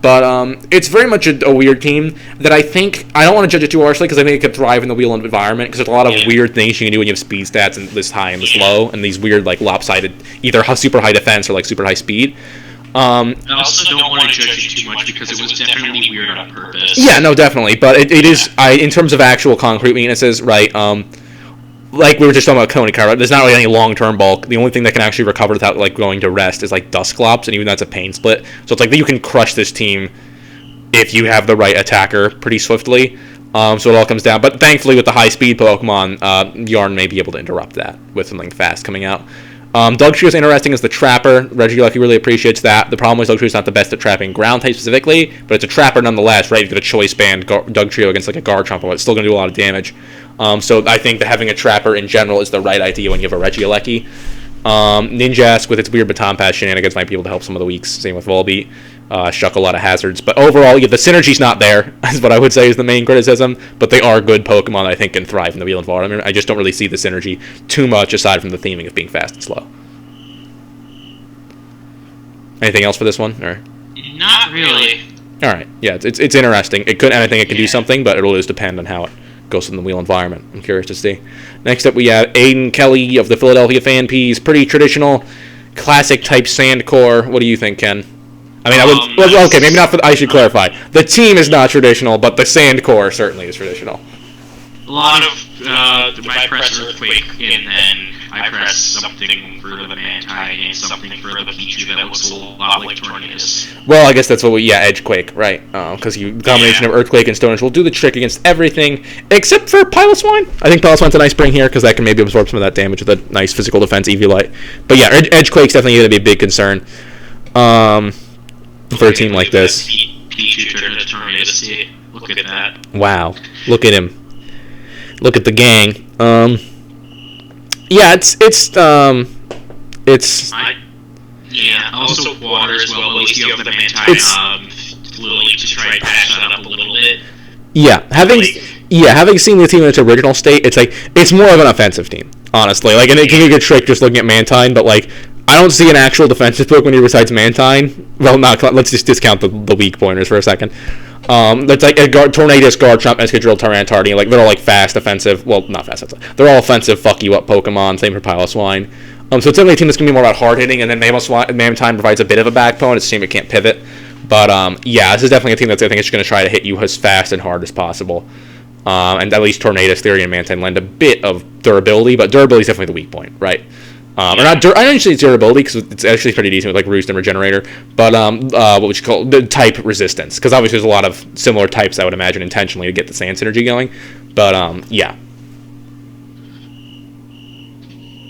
[SPEAKER 1] But it's very much a weird team that I think I don't want to judge it too harshly because I think it could thrive in the wheel environment because there's a lot of weird things you can do when you have speed stats and this high and this low and these weird like lopsided either super high defense or like super high speed.
[SPEAKER 2] I also don't want to judge it too much because it was definitely weird on purpose.
[SPEAKER 1] Yeah, no, definitely. But it is in terms of actual concrete weaknesses, right? Like we were just talking about Konica, right? There's not really any long-term bulk. The only thing that can actually recover without like going to rest is like Dusclops, and even that's a pain split. So it's like you can crush this team if you have the right attacker pretty swiftly. So it all comes down. But thankfully, with the high-speed Pokemon, Yarn may be able to interrupt that with something fast coming out. Dugtrio is interesting as the Trapper. Regieleki really appreciates that. The problem is Dugtrio is not the best at trapping ground type specifically, but it's a Trapper nonetheless, right? You've got a choice band Dugtrio against like a Garchomp, but it's still going to do a lot of damage. So I think that having a Trapper in general is the right idea when you have a Regieleki. Ninjask with its weird Baton Pass shenanigans might be able to help some of the weaks. Same with Volbeat. Shuck a lot of hazards. But overall, the synergy's not there, is what I would say is the main criticism. But they are good Pokemon I think can thrive in the wheel environment. I just don't really see the synergy too much aside from the theming of being fast and slow. Anything else for this one? Or?
[SPEAKER 2] Not really.
[SPEAKER 1] All right. Yeah, it's interesting. It could, and I think it can do something, but it'll just depend on how it goes in the wheel environment. I'm curious to see. Next up, we have Aiden Kelly of the Philadelphia Fan Peas. Pretty traditional, classic type sand core. What do you think, Ken? I mean, I would. Well, okay, maybe not. I should clarify. The team is not traditional, but the sand core certainly is traditional.
[SPEAKER 2] A lot of I press Earthquake, and then I press something for the Manti and something for the Pichu that looks a lot like Tornadus.
[SPEAKER 1] Well, I guess that's what we, Edgequake, right? Because the combination of Earthquake and Stone Edge will do the trick against everything, except for Piloswine. I think Piloswine's a nice bring here, because that can maybe absorb some of that damage with a nice physical defense Eviolite. But yeah, Edgequake's definitely going to be a big concern for a team like this.
[SPEAKER 2] Pichu turned into Tornadus, look at that.
[SPEAKER 1] Wow, look at him. Look at the gang. Yeah, it's
[SPEAKER 2] yeah, also water as well. At least you have the Manti Lily to try and patch that up a little bit.
[SPEAKER 1] Yeah, having seen the team in its original state, it's more of an offensive team, honestly. Like, and it can be a good trick just looking at Mantine, but like, I don't see an actual defensive Pokemon here besides Mantine. Well, let's just discount the weak pointers for a second. That's like a Tornadus, Garchomp, Escadrille, Tyranitar. Like they're all like fast, offensive. Well, not fast. They're all offensive. Fuck you up Pokemon. Same for Piloswine. So it's definitely a team that's gonna be more about hard hitting, and then Mantine provides a bit of a backbone. It's a team it can't pivot. But yeah, this is definitely a team that's I think it's gonna try to hit you as fast and hard as possible. And at least Tornadus, Theory, and Mantine lend a bit of durability, but durability is definitely the weak point, right? Or not. I don't actually it's durability because it's actually pretty decent with like Roost and Regenerator. But what would you call the type resistance? Because obviously there's a lot of similar types I would imagine intentionally to get the sand synergy going. But yeah.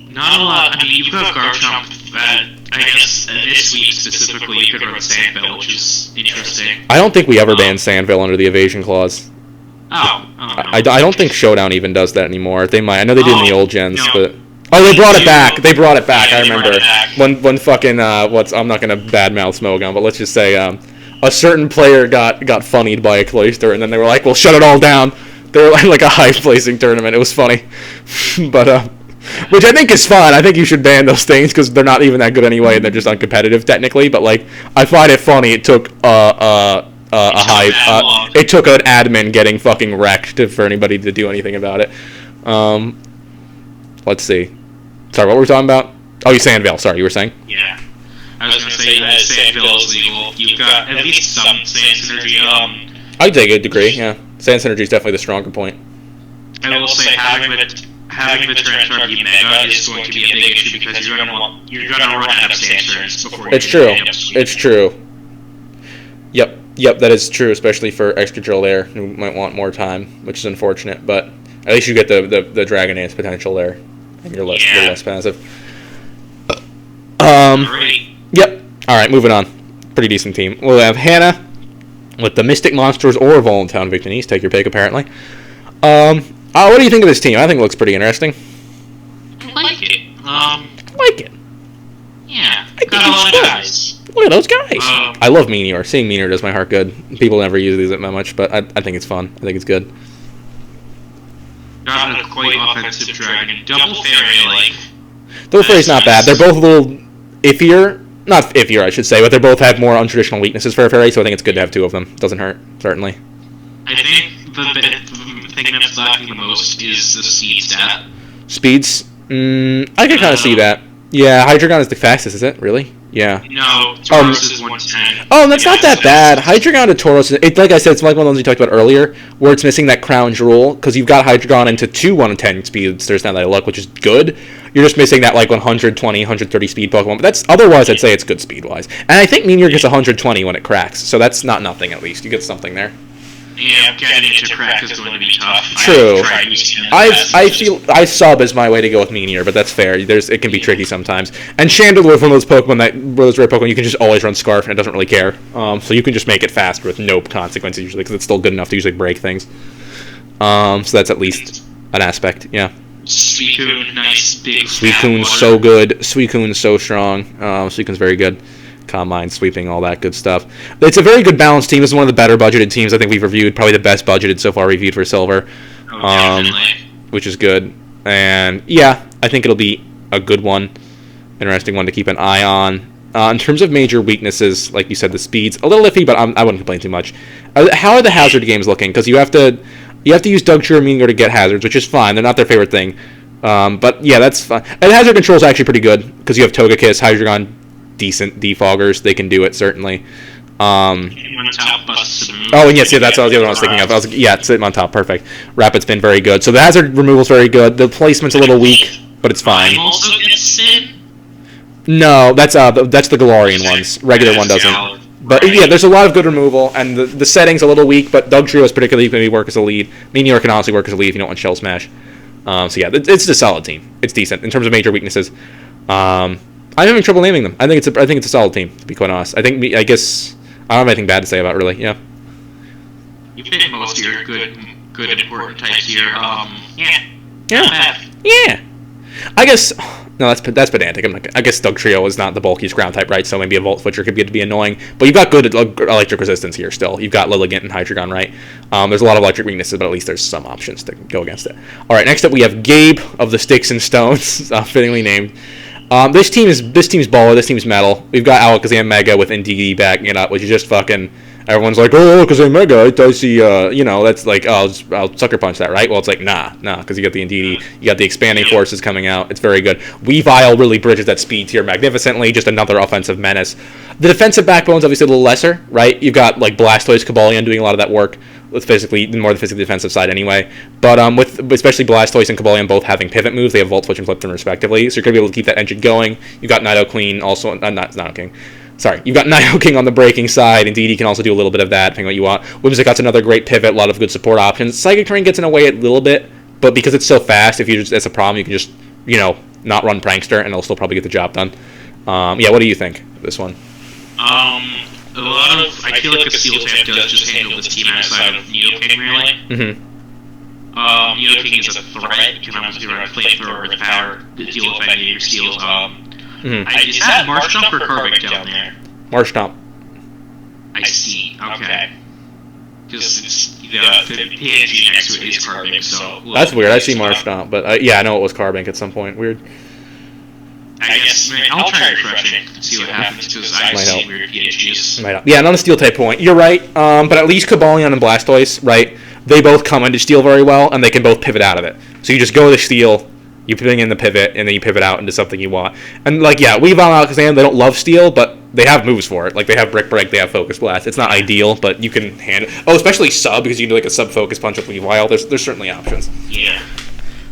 [SPEAKER 2] Not a lot. I mean, you've got Garchomp that I guess this week specifically you could run Sandville, which is interesting.
[SPEAKER 1] I don't think we ever banned Sandville under the evasion clause. I don't think Showdown even does that anymore. They might. I know they did in the old gens, but. Oh, they brought it back. I remember when fucking I'm not gonna badmouth Smogon, but let's just say a certain player got funnied by a Cloyster, and then they were like, "Well, shut it all down." They were like a high placing tournament. It was funny, but which I think is fine. I think you should ban those things because they're not even that good anyway, and they're just uncompetitive technically. But like, I find it funny. It took it took an admin getting fucking wrecked for anybody to do anything about it. Let's see. Sorry, what were we talking about? Oh, you Sandville. Sorry, you were saying?
[SPEAKER 2] Yeah. I was going to say that Sandville is legal. You've got at least some Sand Synergy.
[SPEAKER 1] I'd take a degree, yeah. Sand Synergy is definitely the stronger point.
[SPEAKER 2] I will say having the Tyranitar be Mega is going to be a big issue because you're going to run out of Sand turns before you
[SPEAKER 1] It's true. It's true. Yep, that is true, especially for Excadrill there, who might want more time, which is unfortunate, but at least you get the Dragonance potential there. And you're less passive.
[SPEAKER 2] Great.
[SPEAKER 1] Yep. All right, moving on. Pretty decent team. We'll have Hannah with the Mystic Monsters or Volantown Victonese. Take your pick, apparently. What do you think of this team? I think it looks pretty interesting.
[SPEAKER 2] I like it.
[SPEAKER 1] Like it.
[SPEAKER 2] Yeah. Got a lot of guys.
[SPEAKER 1] Look at those guys. I love Meteor. Seeing Meteor does my heart good. People never use these that much, but I think it's fun. I think it's good.
[SPEAKER 2] Got a quite offensive dragon. Double fairy, like.
[SPEAKER 1] Double Fairy's not bad. They're both a little iffier. Not iffier, I should say, but they both have more untraditional weaknesses for a fairy, so I think it's good to have two of them. Doesn't hurt, certainly.
[SPEAKER 2] I think the thing that's lacking the most is the speed stat.
[SPEAKER 1] Speeds? I can kind of see that. Yeah, Hydreigon is the fastest, is it? Really? Yeah.
[SPEAKER 2] No, Tauros is 110.
[SPEAKER 1] Oh, that's not that bad. Hydreigon to Tauros, like I said, it's like one of those we talked about earlier, where it's missing that crown jewel, because you've got Hydreigon into two 110 speeds, there's not that luck, which is good. You're just missing that, like, 120, 130 speed Pokemon, but that's, otherwise, I'd say it's good speed-wise. And I think Meteor gets 120 when it cracks, so that's not nothing, at least. You get something there.
[SPEAKER 2] Yeah, getting it to crack is going to be tough.
[SPEAKER 1] True. I sub is my way to go with Meteor, but that's fair. It can be tricky sometimes. And Chandelure is one of those Pokemon those rare Pokemon you can just always run Scarf and it doesn't really care. So you can just make it faster with no consequences usually because it's still good enough to usually break things. So that's at least an aspect. Yeah.
[SPEAKER 2] Suicune, nice big.
[SPEAKER 1] Suicune's so good. Suicune's so strong. Suicune's very good. Calm Mind, sweeping, all that good stuff. It's a very good balanced team. This is one of the better budgeted teams I think we've reviewed. Probably the best budgeted so far reviewed for Silver. Which is good. And yeah, I think it'll be a good one. Interesting one to keep an eye on. In terms of major weaknesses, like you said, the speed's a little iffy, but I wouldn't complain too much. How are the hazard games looking? Because you have to use Dugtrio and Meteor to get hazards, which is fine. They're not their favorite thing. But yeah, that's fine. And hazard control is actually pretty good because you have Togekiss, Hydreigon, decent defoggers. They can do it, certainly.
[SPEAKER 2] On top,
[SPEAKER 1] oh, and yes, yeah, that's the other one I was thinking of. Yeah, it's sitting on top, perfect. Rapid's been very good. So the hazard removal's very good. The placement's a little weak, but it's fine.
[SPEAKER 2] Also gets Sin?
[SPEAKER 1] No, that's the Galarian ones. Regular one doesn't. But yeah, there's a lot of good removal, and the setting's a little weak, but Dugtrio is particularly going to work as a lead. Meteor can honestly work as a lead if you don't want Shell Smash. So yeah, it's a solid team. It's decent. In terms of major weaknesses, I'm having trouble naming them. I think it's a solid team, to be quite honest. I guess I don't have anything bad to say about it, really. Yeah.
[SPEAKER 2] You picked most of your good important types here.
[SPEAKER 1] Yeah. I guess no, that's pedantic. I guess Dugtrio is not the bulkiest ground type, right? So maybe a Volt Switcher could get to be annoying. But you've got good electric resistance here still. You've got Lilligant and Hydreigon, right? There's a lot of electric weaknesses, but at least there's some options to go against it. All right, next up we have Gabe of the Sticks and Stones, fittingly named. This team is baller. This team's metal. We've got Alakazam Mega with NDD backing it up, which is just fucking. Everyone's like, oh, Alakazam Mega, I see. That's like, oh, I'll sucker punch that, right? Well, it's like, nah, because you got the NDD, you got the expanding forces coming out. It's very good. Weavile really bridges that speed tier magnificently. Just another offensive menace. The defensive backbone's obviously a little lesser, right? You've got like Blastoise, Cobalion doing a lot of that work. With more the physically defensive side anyway. But with especially Blastoise and Cobalion both having pivot moves, they have Volt Switch and Flip them respectively. So you're going to be able to keep that engine going. You've got Nidoqueen also, not Nidoking. Sorry, you've got Nidoking on the braking side. Indeed, he can also do a little bit of that, depending on what you want. Whimsicott's another great pivot, a lot of good support options. Psychic Terrain gets in the way a little bit, but because it's so fast, that's a problem, you can just, not run Prankster, and it'll still probably get the job done. Yeah, what do you think of this one?
[SPEAKER 2] I feel like the Steel type does just handle this team outside of Nidoking, really. Nidoking is a threat. You can obviously run a flamethrower with power to deal with any of your steals. Is that Marshtomp or Carbink down there?
[SPEAKER 1] Marshtomp.
[SPEAKER 2] I see. Okay. Because it's the PNG next to it is Carbink, so.
[SPEAKER 1] That's weird. I see Marshtomp, but I know it was Carbink at some point. Weird.
[SPEAKER 2] I guess I'll try refreshing and see what happens because I've seen weird PNGs.
[SPEAKER 1] Yeah, and on the Steel type point, you're right. But at least Cobalion and Blastoise, right? They both come into Steel very well, and they can both pivot out of it. So you just go to Steel, you bring in the pivot, and then you pivot out into something you want. And Weavile and Alakazam, they don't love Steel, but they have moves for it. Like they have Brick Break, they have Focus Blast. It's not ideal, but you can handle. Oh, especially sub because you can do a sub Focus Punch with Weavile. There's certainly options.
[SPEAKER 2] Yeah.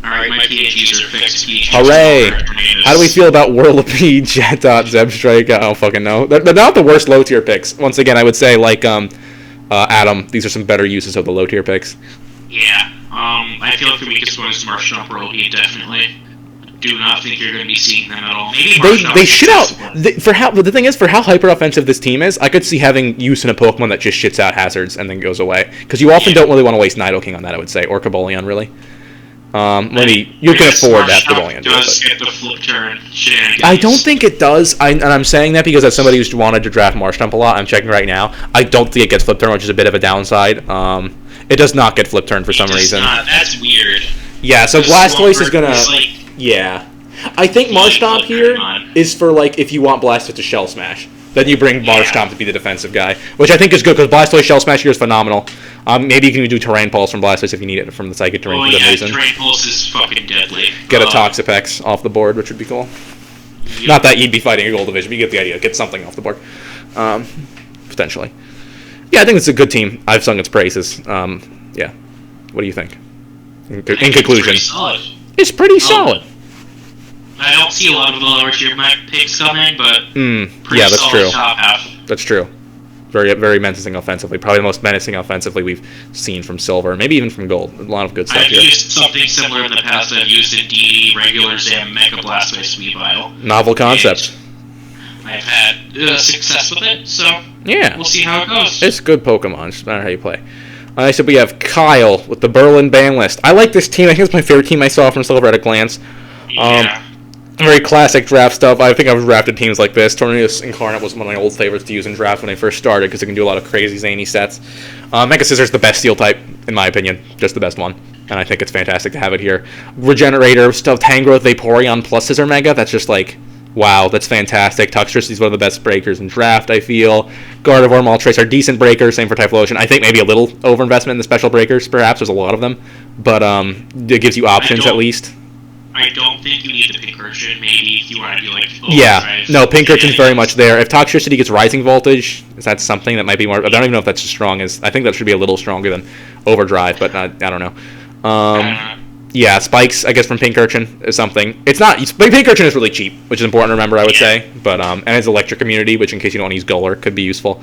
[SPEAKER 2] Alright, my PNGs are fixed.
[SPEAKER 1] Hooray! How do we feel about Whirlipede, Jetdot, Zebstrike? I don't fucking know. They're not the worst low-tier picks. Once again, I would say, Adam, these are some better uses of the low-tier picks.
[SPEAKER 2] Yeah. I feel like the weakest one is Marshtomp, Whirlipede, definitely. Do not think you're going to be seeing them at all. Maybe
[SPEAKER 1] they shit out. The thing is, for how hyper-offensive this team is, I could see having use in a Pokemon that just shits out hazards and then goes away. Because you often don't really want to waste Nidoking on that, I would say, or Cobalion, really. Maybe you can afford that Cobalion. I don't think it does, and I'm saying that because as somebody who's wanted to draft Marshtomp a lot, I'm checking right now. I don't think it gets flip turn, which is a bit of a downside. It does not get flip turn for some reason.
[SPEAKER 2] That's weird.
[SPEAKER 1] Yeah, so Blastoise is gonna... Yeah. I think Marshtomp here is for, like, if you want Blastoise to Shell Smash. Then you bring Marshtomp to be the defensive guy, which I think is good, because Blastoise Shell Smash here is phenomenal. Maybe you can do Terrain Pulse from Blastoise if you need it from the Psychic Terrain for some reason.
[SPEAKER 2] Terrain Pulse is fucking deadly.
[SPEAKER 1] Get a Toxapex off the board, which would be cool. Yep. Not that you'd be fighting a Gold Division, but you get the idea. Get something off the board. Potentially. Yeah, I think it's a good team. I've sung its praises. Yeah. What do you think? In conclusion. It's pretty solid.
[SPEAKER 2] I don't see a lot of the lower tier picks coming, but
[SPEAKER 1] yeah, that's true.
[SPEAKER 2] Top half.
[SPEAKER 1] That's true. Very, very menacing offensively. Probably the most menacing offensively we've seen from Silver, maybe even from Gold. A lot of good stuff here.
[SPEAKER 2] I've used something similar in the past. I've used Indeedee, regular Zam, Mega Blastoise, Weavile.
[SPEAKER 1] Novel concept.
[SPEAKER 2] I've had success with it, so
[SPEAKER 1] yeah,
[SPEAKER 2] we'll see how it goes.
[SPEAKER 1] It's good Pokemon, just no matter how you play. So we have Kyle with the Berlin ban list. I like this team. I think it's my favorite team I saw from Silver at a glance. Very classic draft stuff. I think I've drafted teams like this. Tornadus Incarnate was one of my old favorites to use in draft when I first started because it can do a lot of crazy zany sets. Mega Scissor's the best Steel type, in my opinion. Just the best one. And I think it's fantastic to have it here. Regenerator, Stuffed Tangrowth, Vaporeon plus Scissor Mega. That's just like, wow, that's fantastic. Toxtricity's one of the best breakers in draft, I feel. Gardevoir, Moltres are decent breakers. Same for Typhlosion. I think maybe a little overinvestment in the special breakers, perhaps. There's a lot of them. But it gives you options at least.
[SPEAKER 2] I don't think you need the Pincurchin, maybe, if you want to do, like,
[SPEAKER 1] yeah, no, Pincurchin's very much there. If Toxtricity gets Rising Voltage, is that something that might be more... I don't even know if that's as strong as... I think that should be a little stronger than Overdrive, but I don't know. Yeah, Spikes, I guess, from Pincurchin is something. It's not... Pincurchin is really cheap, which is important to remember, I would say. But and it's Electric Immunity, which, in case you don't want to use Guller, could be useful.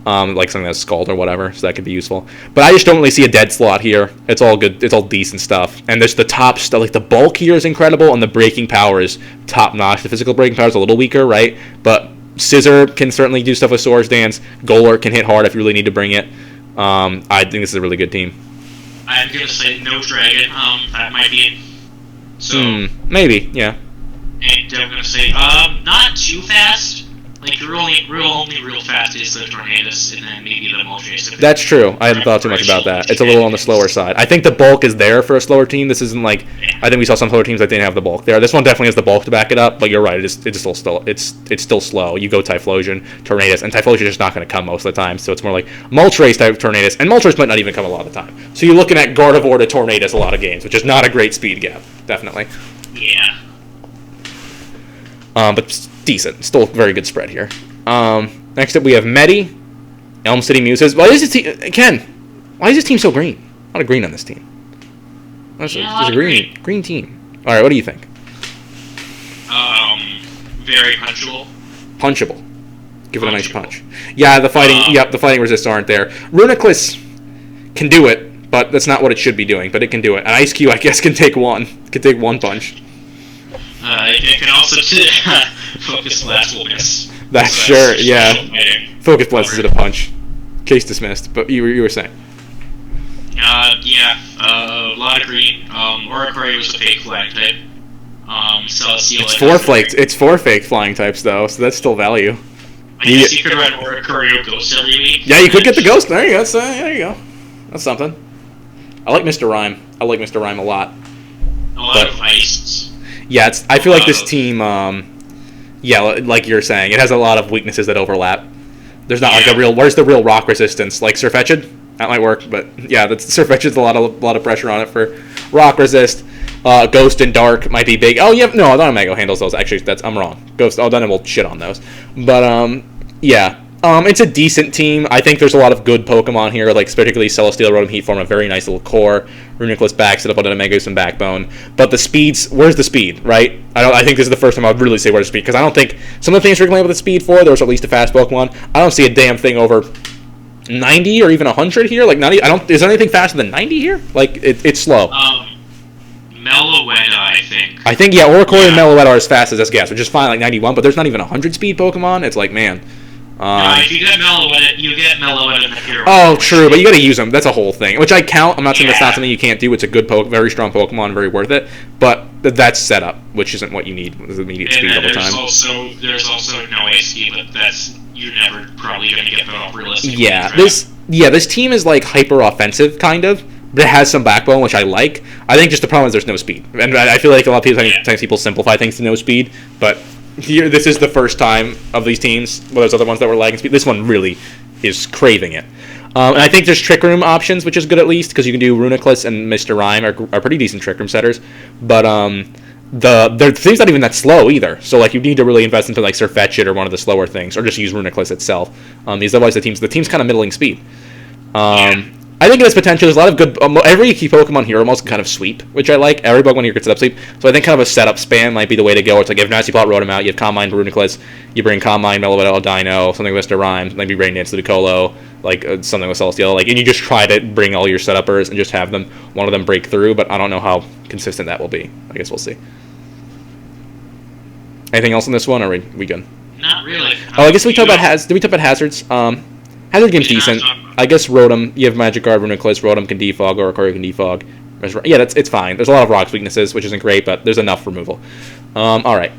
[SPEAKER 1] Like something that's Scald or whatever, so that could be useful. But I just don't really see a dead slot here. It's all good. It's all decent stuff. And there's the top stuff. Like, the bulk here is incredible, and the breaking power is top-notch. The physical breaking power is a little weaker, right? But Scissor can certainly do stuff with Swords Dance. Goler can hit hard if you really need to bring it. I think this is a really good team.
[SPEAKER 2] I'm going to say no Dragon. That might be it. So...
[SPEAKER 1] maybe, yeah.
[SPEAKER 2] And I'm going to say, not too fast. Like, the only real fast is the Tornadus, and then maybe the Moltres.
[SPEAKER 1] That's true. I haven't thought too much about that. It's a little on the slower side. I think the bulk is there for a slower team. This isn't like... Yeah. I think we saw some slower teams that didn't have the bulk there. This one definitely has the bulk to back it up, but you're right. It's still slow. You go Typhlosion, Tornadus, and Typhlosion is just not going to come most of the time, so it's more like Moltres type Tornadus, and Moltres might not even come a lot of the time. So you're looking at Gardevoir to Tornadus a lot of games, which is not a great speed gap, definitely.
[SPEAKER 2] Yeah.
[SPEAKER 1] But decent. Still a very good spread here. Next up, we have Medi, Elm City Muses. Why is this team... Ken, why is this team so green? A lot of green on this team. It's a green team. All right, what do you think?
[SPEAKER 2] Very punchable.
[SPEAKER 1] Punchable. Give it a nice punch. Yeah, the fighting resists aren't there. Runiclus can do it, but that's not what it should be doing. But it can do it. An Ice Cube, I guess, can take one. Can take one punch.
[SPEAKER 2] It can also Focus Blast will miss.
[SPEAKER 1] That's sure, yeah. Focus Blast is a punch. Case dismissed. But you were saying.
[SPEAKER 2] Yeah. A lot of green. Oricorio was a fake flying type. Celesteela.
[SPEAKER 1] It's four fake flying types though, so that's still value.
[SPEAKER 2] I guess you could run Oricorio Ghost every week.
[SPEAKER 1] Yeah, you could get the Ghost. There you go. There you go. That's something. I like Mr. Rhyme. I like Mr. Rhyme a lot.
[SPEAKER 2] A lot of ice.
[SPEAKER 1] Yeah, I feel like this team, like you're saying, it has a lot of weaknesses that overlap. There's not like a real... Where's the real rock resistance? Like Sirfetch'd? That might work, but yeah, Sirfetch'd's a lot of pressure on it for rock resist. Ghost and Dark might be big. Oh, yeah, no, Dynamago handles those. Actually, I'm wrong. Ghost, Dynamago will shit on those. But, yeah. It's a decent team. I think there's a lot of good Pokemon here, like particularly Celesteela, Rotom Heat form a very nice little core. Runiclus backs it up on an Omegus and Backbone. But the speeds, where's the speed, right? I think this is the first time I would really say where's the speed, because I don't think some of the things we're playing with the speed for, there's at least a fast Pokemon. I don't see a damn thing over 90 or even 100 here. Like, is there anything faster than 90 here? Like, it's slow.
[SPEAKER 2] Meloetta, I think.
[SPEAKER 1] Yeah, Oricorio and Meloetta are as fast as S-Gas, which is fine, like 91, but there's not even 100 speed Pokemon. It's like, man...
[SPEAKER 2] no, if you get Meloetta in the hero.
[SPEAKER 1] Oh, true, but you gotta use them. That's a whole thing, which I count. I'm not saying that's not something you can't do. It's a good, very strong Pokemon, very worth it. But that's setup, which isn't what you need with immediate speed all the time.
[SPEAKER 2] There's also no AC, but you're never probably gonna get that off realistically.
[SPEAKER 1] Yeah, this team is like hyper offensive, kind of. but it has some backbone, which I like. I think just the problem is there's no speed, and I feel like a lot of people sometimes people simplify things to no speed, but here this is the first time of these teams. Well, there's other ones that were lagging speed. This one really is craving it. And I think there's Trick Room options, which is good at least, because you can do Runiclus and Mr. Rhyme are pretty decent Trick Room setters. But the thing's not even that slow either. So like you need to really invest into like Surfetch It or one of the slower things, or just use Runiclus itself. Because otherwise the team's kind of middling speed. I think it has potential. There's a lot of good. Every key Pokemon here almost kind of sweep, which I like. Every Pokemon here gets set up sweep. So I think kind of a setup span might be the way to go. It's like if Nasty Plot wrote him out, you have Calm Mind, Runiclus, you bring Calm Mind, Mellow Dino, something with Mr. Rhyme, maybe Rain Dance, Ludicolo, like something with Celestial, like, and you just try to bring all your setuppers and just have one of them break through. But I don't know how consistent that will be. I guess we'll see. Anything else on this one? Or are we good?
[SPEAKER 2] Not really.
[SPEAKER 1] I guess we talked about Did we talk about hazards? Hazard game's decent. I guess Rotom, you have Magic Guard, Runiclus, Rotom can defog, or Oricorio can defog. Yeah, it's fine. There's a lot of Rock's weaknesses, which isn't great, but there's enough removal. Alright.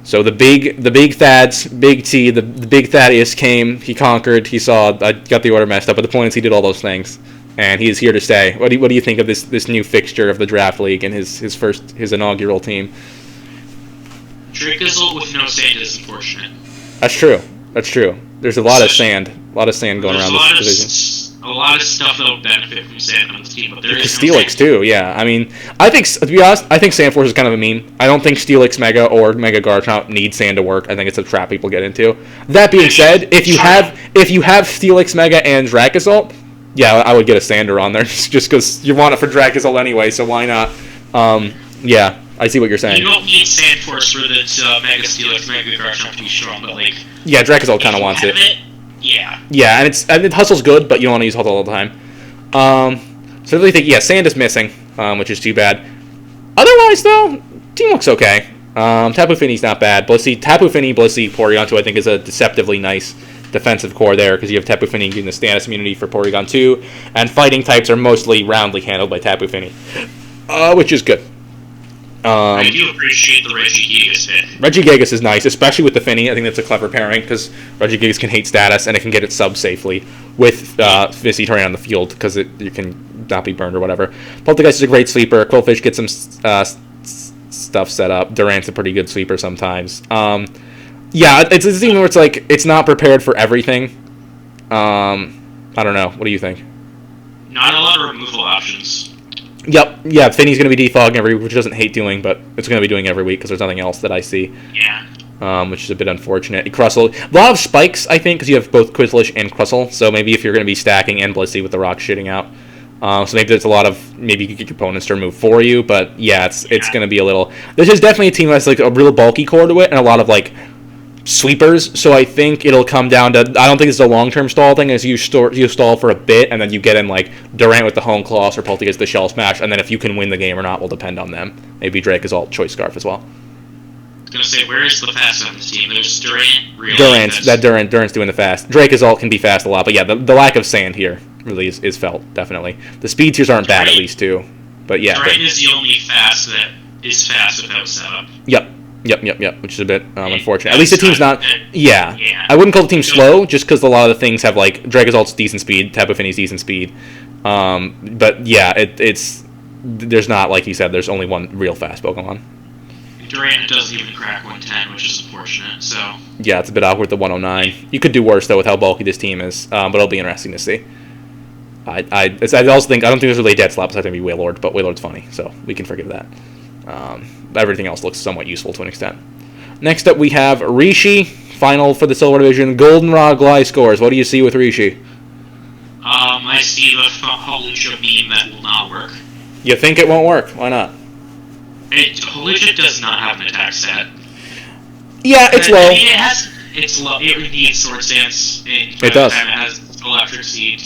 [SPEAKER 1] So the big Thad's, Big T, the big Thaddeus came, he conquered, he saw, I got the order messed up, but the point is he did all those things. And he is here to stay. What do you think of this new fixture of the Draft League and his inaugural team?
[SPEAKER 2] Dracozolt with no sand is unfortunate.
[SPEAKER 1] That's true. There's a lot of sand going around this division.
[SPEAKER 2] A lot of stuff that will benefit from sand on this team, but there is no
[SPEAKER 1] Steelix
[SPEAKER 2] sand.
[SPEAKER 1] too, yeah. I mean, to be honest, I think Sandforce is kind of a meme. I don't think Steelix Mega or Mega Garchomp need sand to work. I think it's a trap people get into. That being said, if you have Steelix Mega and Dracozolt, yeah, I would get a Sander on there just because you want it for Dracozolt anyway. So why not? Yeah, I see what you're saying.
[SPEAKER 2] You don't need Sandforce for the Mega Steelix, Mega Garchomp to be strong, but like
[SPEAKER 1] yeah, Dracozolt kind of wants it.
[SPEAKER 2] Yeah.
[SPEAKER 1] Yeah, and Hustle's good, but you don't want to use Hustle all the time. So I really think, yeah, Sand is missing, which is too bad. Otherwise, though, team looks okay. Tapu Finney's not bad. Tapu Fini, Blissey, Porygon 2, I think is a deceptively nice defensive core there, because you have Tapu Fini getting the status immunity for Porygon 2, and fighting types are mostly roundly handled by Tapu Fini, which is good.
[SPEAKER 2] I do appreciate the Regigigas hit.
[SPEAKER 1] Regigigas is nice, especially with the Finny. I think that's a clever pairing, because Regigigas can hate status, and it can get it sub safely with Fizzy turning on the field, because you can not be burned or whatever. Poltergeist is a great sleeper. Quillfish gets some stuff set up. Durant's a pretty good sleeper sometimes. Yeah, it's a team where it's like, it's not prepared for everything. I don't know. What do you think?
[SPEAKER 2] Not a lot of removal options.
[SPEAKER 1] Yep, yeah, Finny's going to be defogging every week, which doesn't hate doing, but it's going to be doing every week because there's nothing else that I see.
[SPEAKER 2] Yeah.
[SPEAKER 1] Which is a bit unfortunate. Crustle, a lot of spikes, I think, because you have both Quizlish and Crustle, so maybe if you're going to be stacking and Blissey with the rock shitting out. So maybe there's a lot of, maybe you could get your opponents to remove for you, but yeah, it's going to be a little, this is definitely a team that has like a real bulky core to it, and a lot of like sweepers, so I think it'll come down to, I don't think it's a long-term stall thing, as you stall for a bit, and then you get in like Durant with the Hone Claws or Poltergeist the Shell Smash, and then if you can win the game or not will depend on them. Maybe Drake is all Choice Scarf as well.
[SPEAKER 2] I was going to say, where is the fast on this team? There's Durant, really.
[SPEAKER 1] Durant's doing the fast. Drake is all can be fast a lot, but yeah, the lack of sand here really is felt, definitely. The speed tiers aren't bad, at least, too. But yeah.
[SPEAKER 2] Durant is the only fast that is fast without setup.
[SPEAKER 1] Yep, which is a bit unfortunate. At least the team's not... Yeah. I wouldn't call the team slow, just because a lot of the things have, like, Dragozolt's decent speed, Tapu Fini's decent speed. But, yeah, it's... There's not, like you said, there's only one real fast Pokemon.
[SPEAKER 2] Durant doesn't even crack 110, which is unfortunate, so...
[SPEAKER 1] Yeah, it's a bit awkward, the 109. You could do worse, though, with how bulky this team is, but it'll be interesting to see. I also think... I don't think there's really a dead slap besides maybe Wailord, but Wailord's funny, so we can forgive that. Everything else looks somewhat useful to an extent. Next up, we have Rishi, final for the Silver Division. Goldenrod Gliscors. What do you see with Rishi?
[SPEAKER 2] I see the Hawlucha meme that will not work.
[SPEAKER 1] You think it won't work? Why not?
[SPEAKER 2] Hawlucha does not have an attack set.
[SPEAKER 1] Yeah, it's low.
[SPEAKER 2] I mean, it's low. It needs Sword Stance.
[SPEAKER 1] It does.
[SPEAKER 2] It has Electric Seed.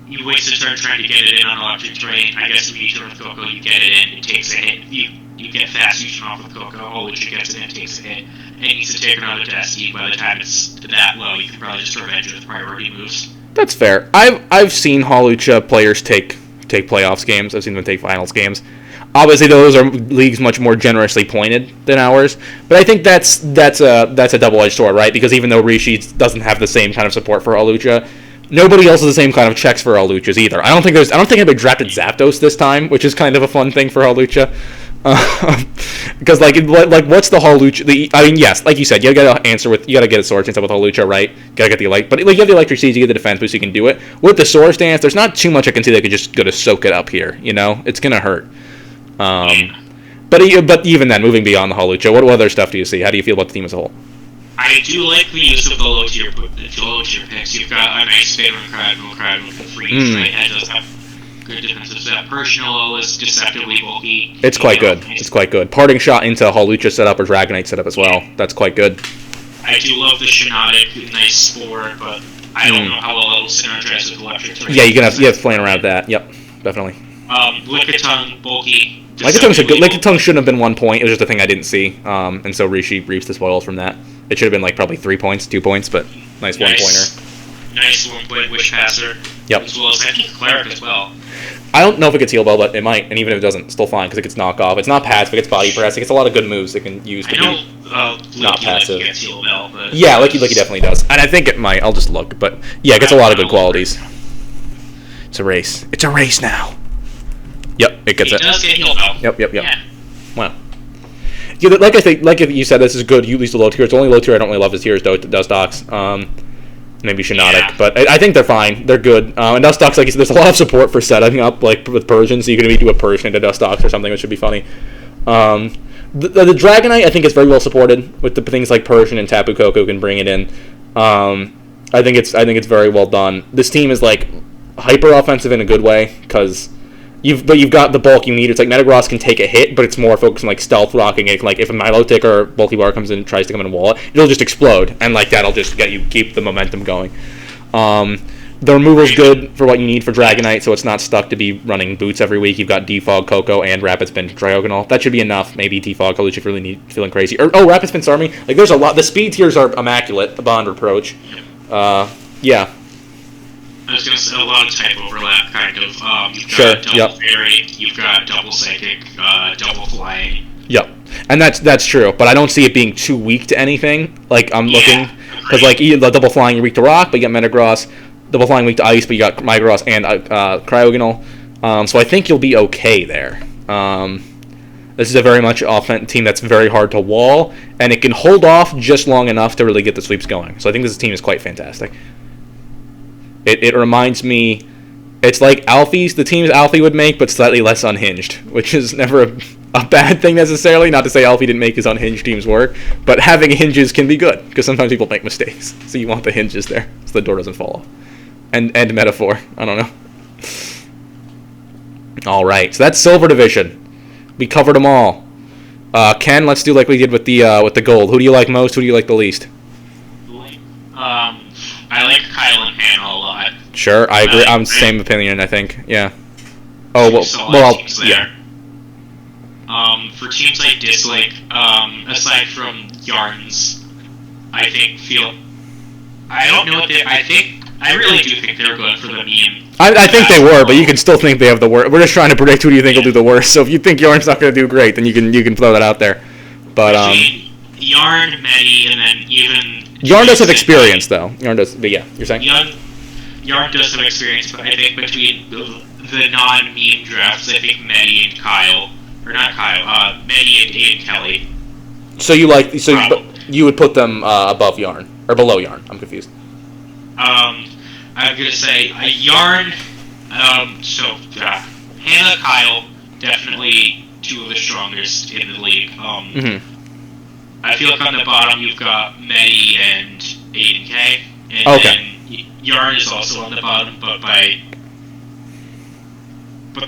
[SPEAKER 2] You waste a turn trying to get it in on Electric Terrain. I guess when you turn with Coco, you get it in. It takes a hit. You get fast fusion off with Coco. Hawlucha gets it in, takes a hit. And it needs to take another to SD. By the time it's that low, you can probably just revenge it with priority moves.
[SPEAKER 1] That's fair. I've seen Hawlucha players take playoffs games. I've seen them take finals games. Obviously, those are leagues much more generously pointed than ours. But I think that's a double-edged sword, right? Because even though Rishi doesn't have the same kind of support for Hawlucha, Nobody else has the same kind of checks for Hawluchas either. I don't think anybody drafted Zapdos this time, which is kind of a fun thing for Hawlucha. Because what's the Hawlucha? I mean, yes, like you said, you gotta get a sword stance with Hawlucha, right? Gotta get the but you have the electric seeds, you get the defense boost, you can do it. With the sword stance, there's not too much I can see that could just go to soak it up here. It's gonna hurt. But even then, moving beyond the Hawlucha, what other stuff do you see? How do you feel about the team as a whole?
[SPEAKER 2] I do like the use of the low tier picks. You've got a nice Favorite Crabble can freeze, right? That does have good defensive set. Personal is deceptively bulky.
[SPEAKER 1] It's quite good. It's quite good. Parting Shot into Hawlucha setup or Dragonite setup as well. That's quite good.
[SPEAKER 2] I do love the Shiinotic, nice Spore, but I don't know how well it'll synergize with Electric.
[SPEAKER 1] Yeah, you have playing around with that. Yep, definitely.
[SPEAKER 2] Lickitung, bulky.
[SPEAKER 1] Lickitung shouldn't have been 1 point. It was just a thing I didn't see. And so Rishi reaps the spoils from that. It should have been probably 3 points, 2 points, but nice 1 pointer.
[SPEAKER 2] Nice 1 point Wish Passer.
[SPEAKER 1] Yep.
[SPEAKER 2] As well as I think Cleric as well.
[SPEAKER 1] I don't know if it gets Heal Bell, but it might, and even if it doesn't, it's still fine because it gets Knock Off. It's not passive, it gets Body Press. It gets a lot of good moves it can use to be not passive.
[SPEAKER 2] Gets Heal Bell, but
[SPEAKER 1] yeah, Licky definitely does. And I think it might. I'll just look, but yeah, it gets a lot of good qualities. It's a race. It's a race now. Yep, it gets it.
[SPEAKER 2] It does get Heal Bell.
[SPEAKER 1] Yep.
[SPEAKER 2] Yeah.
[SPEAKER 1] Wow. Yeah, like you said, this is good. You least the low tier. It's the only low tier I don't really love is here is Dustox. Maybe Shiinotic,
[SPEAKER 2] Yeah.
[SPEAKER 1] but I think they're fine. They're good. And Dustox, like you said, there's a lot of support for setting up with Persian, so you can maybe do a Persian into Dustox or something, which would be funny. The Dragonite, I think, is very well supported with the things like Persian and Tapu Koko can bring it in. I think it's very well done. This team is hyper offensive in a good way because you've got the bulk you need. It's like Metagross can take a hit, but it's more focused on stealth rocking it. If a Milotic or Bulky Bar comes in and tries to come in and wall it, it'll just explode, and that'll just keep the momentum going. The removal's good for what you need for Dragonite, so it's not stuck to be running boots every week. You've got Defog, Koko, and Rapid Spin Diagonal. That should be enough. Maybe Defog, Hawlucha if you really feeling crazy. Rapid Spin Starmie. There's a lot. The speed tiers are immaculate. The Bond Reproach. Yeah.
[SPEAKER 2] I was going to say a lot of type overlap, kind of. You've got double fairy, you've got double psychic, double flying.
[SPEAKER 1] Yep, and that's true. But I don't see it being too weak to anything. I'm looking because the double flying you're weak to rock, but you got Metagross. Double flying weak to ice, but you got Micross and Cryogonal. So I think you'll be okay there. This is a very much offensive team that's very hard to wall, and it can hold off just long enough to really get the sweeps going. So I think this team is quite fantastic. It reminds me, it's like Alfie's, the teams Alfie would make, but slightly less unhinged, which is never a bad thing necessarily. Not to say Alfie didn't make his unhinged teams work, but having hinges can be good, because sometimes people make mistakes. So you want the hinges there, so the door doesn't fall off. And metaphor, I don't know. Alright, so that's Silver Division. We covered them all. Ken, let's do like we did with the gold. Who do you like most? Who do you like the least?
[SPEAKER 2] I like Kyle and Hannah a lot.
[SPEAKER 1] Sure, I agree. I'm same opinion, I think. Yeah. Oh well. Yeah.
[SPEAKER 2] For teams I dislike, aside from Yarns, I don't know what I really do think they're good for the meme.
[SPEAKER 1] I think they were, but you can still think they have the worst. We're just trying to predict who do you think will do the worst. So if you think Yarn's not going to do great, then you can throw that out there. But
[SPEAKER 2] Yarn, Medi, and then even
[SPEAKER 1] Yarn does have experience, though. Yarn does, but yeah, you're saying?
[SPEAKER 2] Yarn does have experience, but I think between the non-meme drafts, I think Medi and Kyle, or not Kyle, Medi and Aiden Kelly.
[SPEAKER 1] So you would put them above Yarn or below Yarn? I'm confused.
[SPEAKER 2] I'm gonna say Yarn. Hannah, Kyle, definitely two of the strongest in the league. I feel like on the bottom you've got Medi and Aiden K. And then Yarn is also on the bottom, but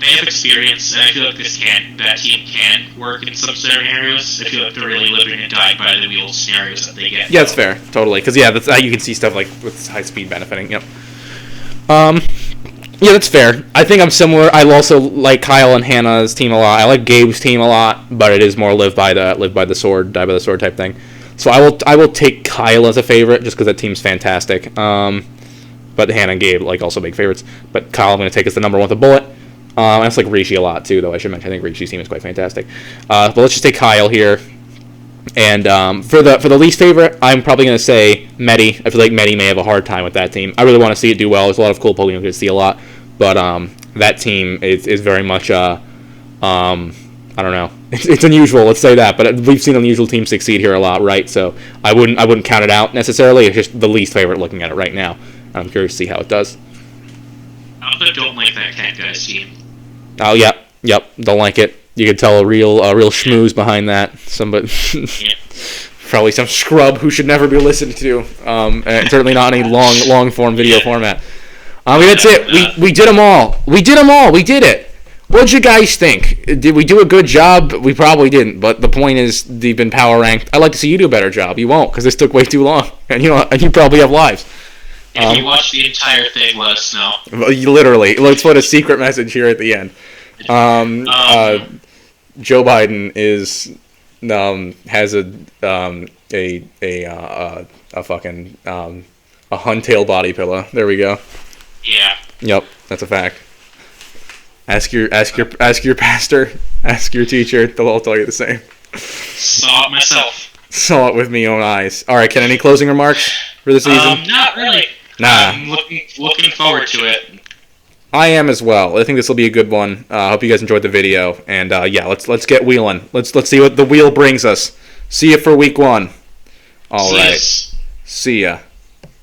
[SPEAKER 2] they have experience, and I feel like that team can work in some scenarios. I feel like they're really living and dying by the wheel scenarios that they get.
[SPEAKER 1] Yeah, that's fair, totally. Because that's you can see stuff like with high speed benefiting. Yep. Yeah, that's fair. I think I'm similar. I also like Kyle and Hannah's team a lot. I like Gabe's team a lot, but it is more live by the sword, die by the sword type thing. So I will take Kyle as a favorite just because that team's fantastic. But Hannah and Gabe also big favorites. But Kyle I'm going to take as the number one with a bullet. I also like Rishi a lot too, though I should mention. I think Rishi's team is quite fantastic. But let's just take Kyle here. And for the least favorite, I'm probably going to say Medi. I feel like Medi may have a hard time with that team. I really want to see it do well. There's a lot of cool Pokemon you can see a lot, but that team is very much I don't know. It's unusual, let's say that, but we've seen unusual teams succeed here a lot, right? So I wouldn't count it out necessarily. It's just the least favorite looking at it right now. I'm curious to see how it does.
[SPEAKER 2] I also don't like that Cat Guys team.
[SPEAKER 1] Oh yep, don't like it. You could tell a real schmooze behind that. Somebody, probably some scrub who should never be listened to. And certainly not in a long form video format. That's it. We did them all. We did it. What'd you guys think? Did we do a good job? We probably didn't. But the point is, they've been power ranked. I'd like to see you do a better job. You won't, because this took way too long, and you probably have lives.
[SPEAKER 2] If you watch the entire thing, let us know.
[SPEAKER 1] Literally, let's put a secret message here at the end. Joe Biden has a fucking a Huntail body pillow. There we go.
[SPEAKER 2] Yeah.
[SPEAKER 1] Yep, that's a fact. Ask your pastor, ask your teacher. They'll all tell you the same.
[SPEAKER 2] Saw it myself.
[SPEAKER 1] Saw it with my own eyes. All right, Ken. Any closing remarks for the season?
[SPEAKER 2] Not really.
[SPEAKER 1] Nah.
[SPEAKER 2] I'm looking forward to it.
[SPEAKER 1] I am as well. I think this will be a good one. I hope you guys enjoyed the video. And let's get wheeling. Let's see what the wheel brings us. See you for week 1. All right. See ya.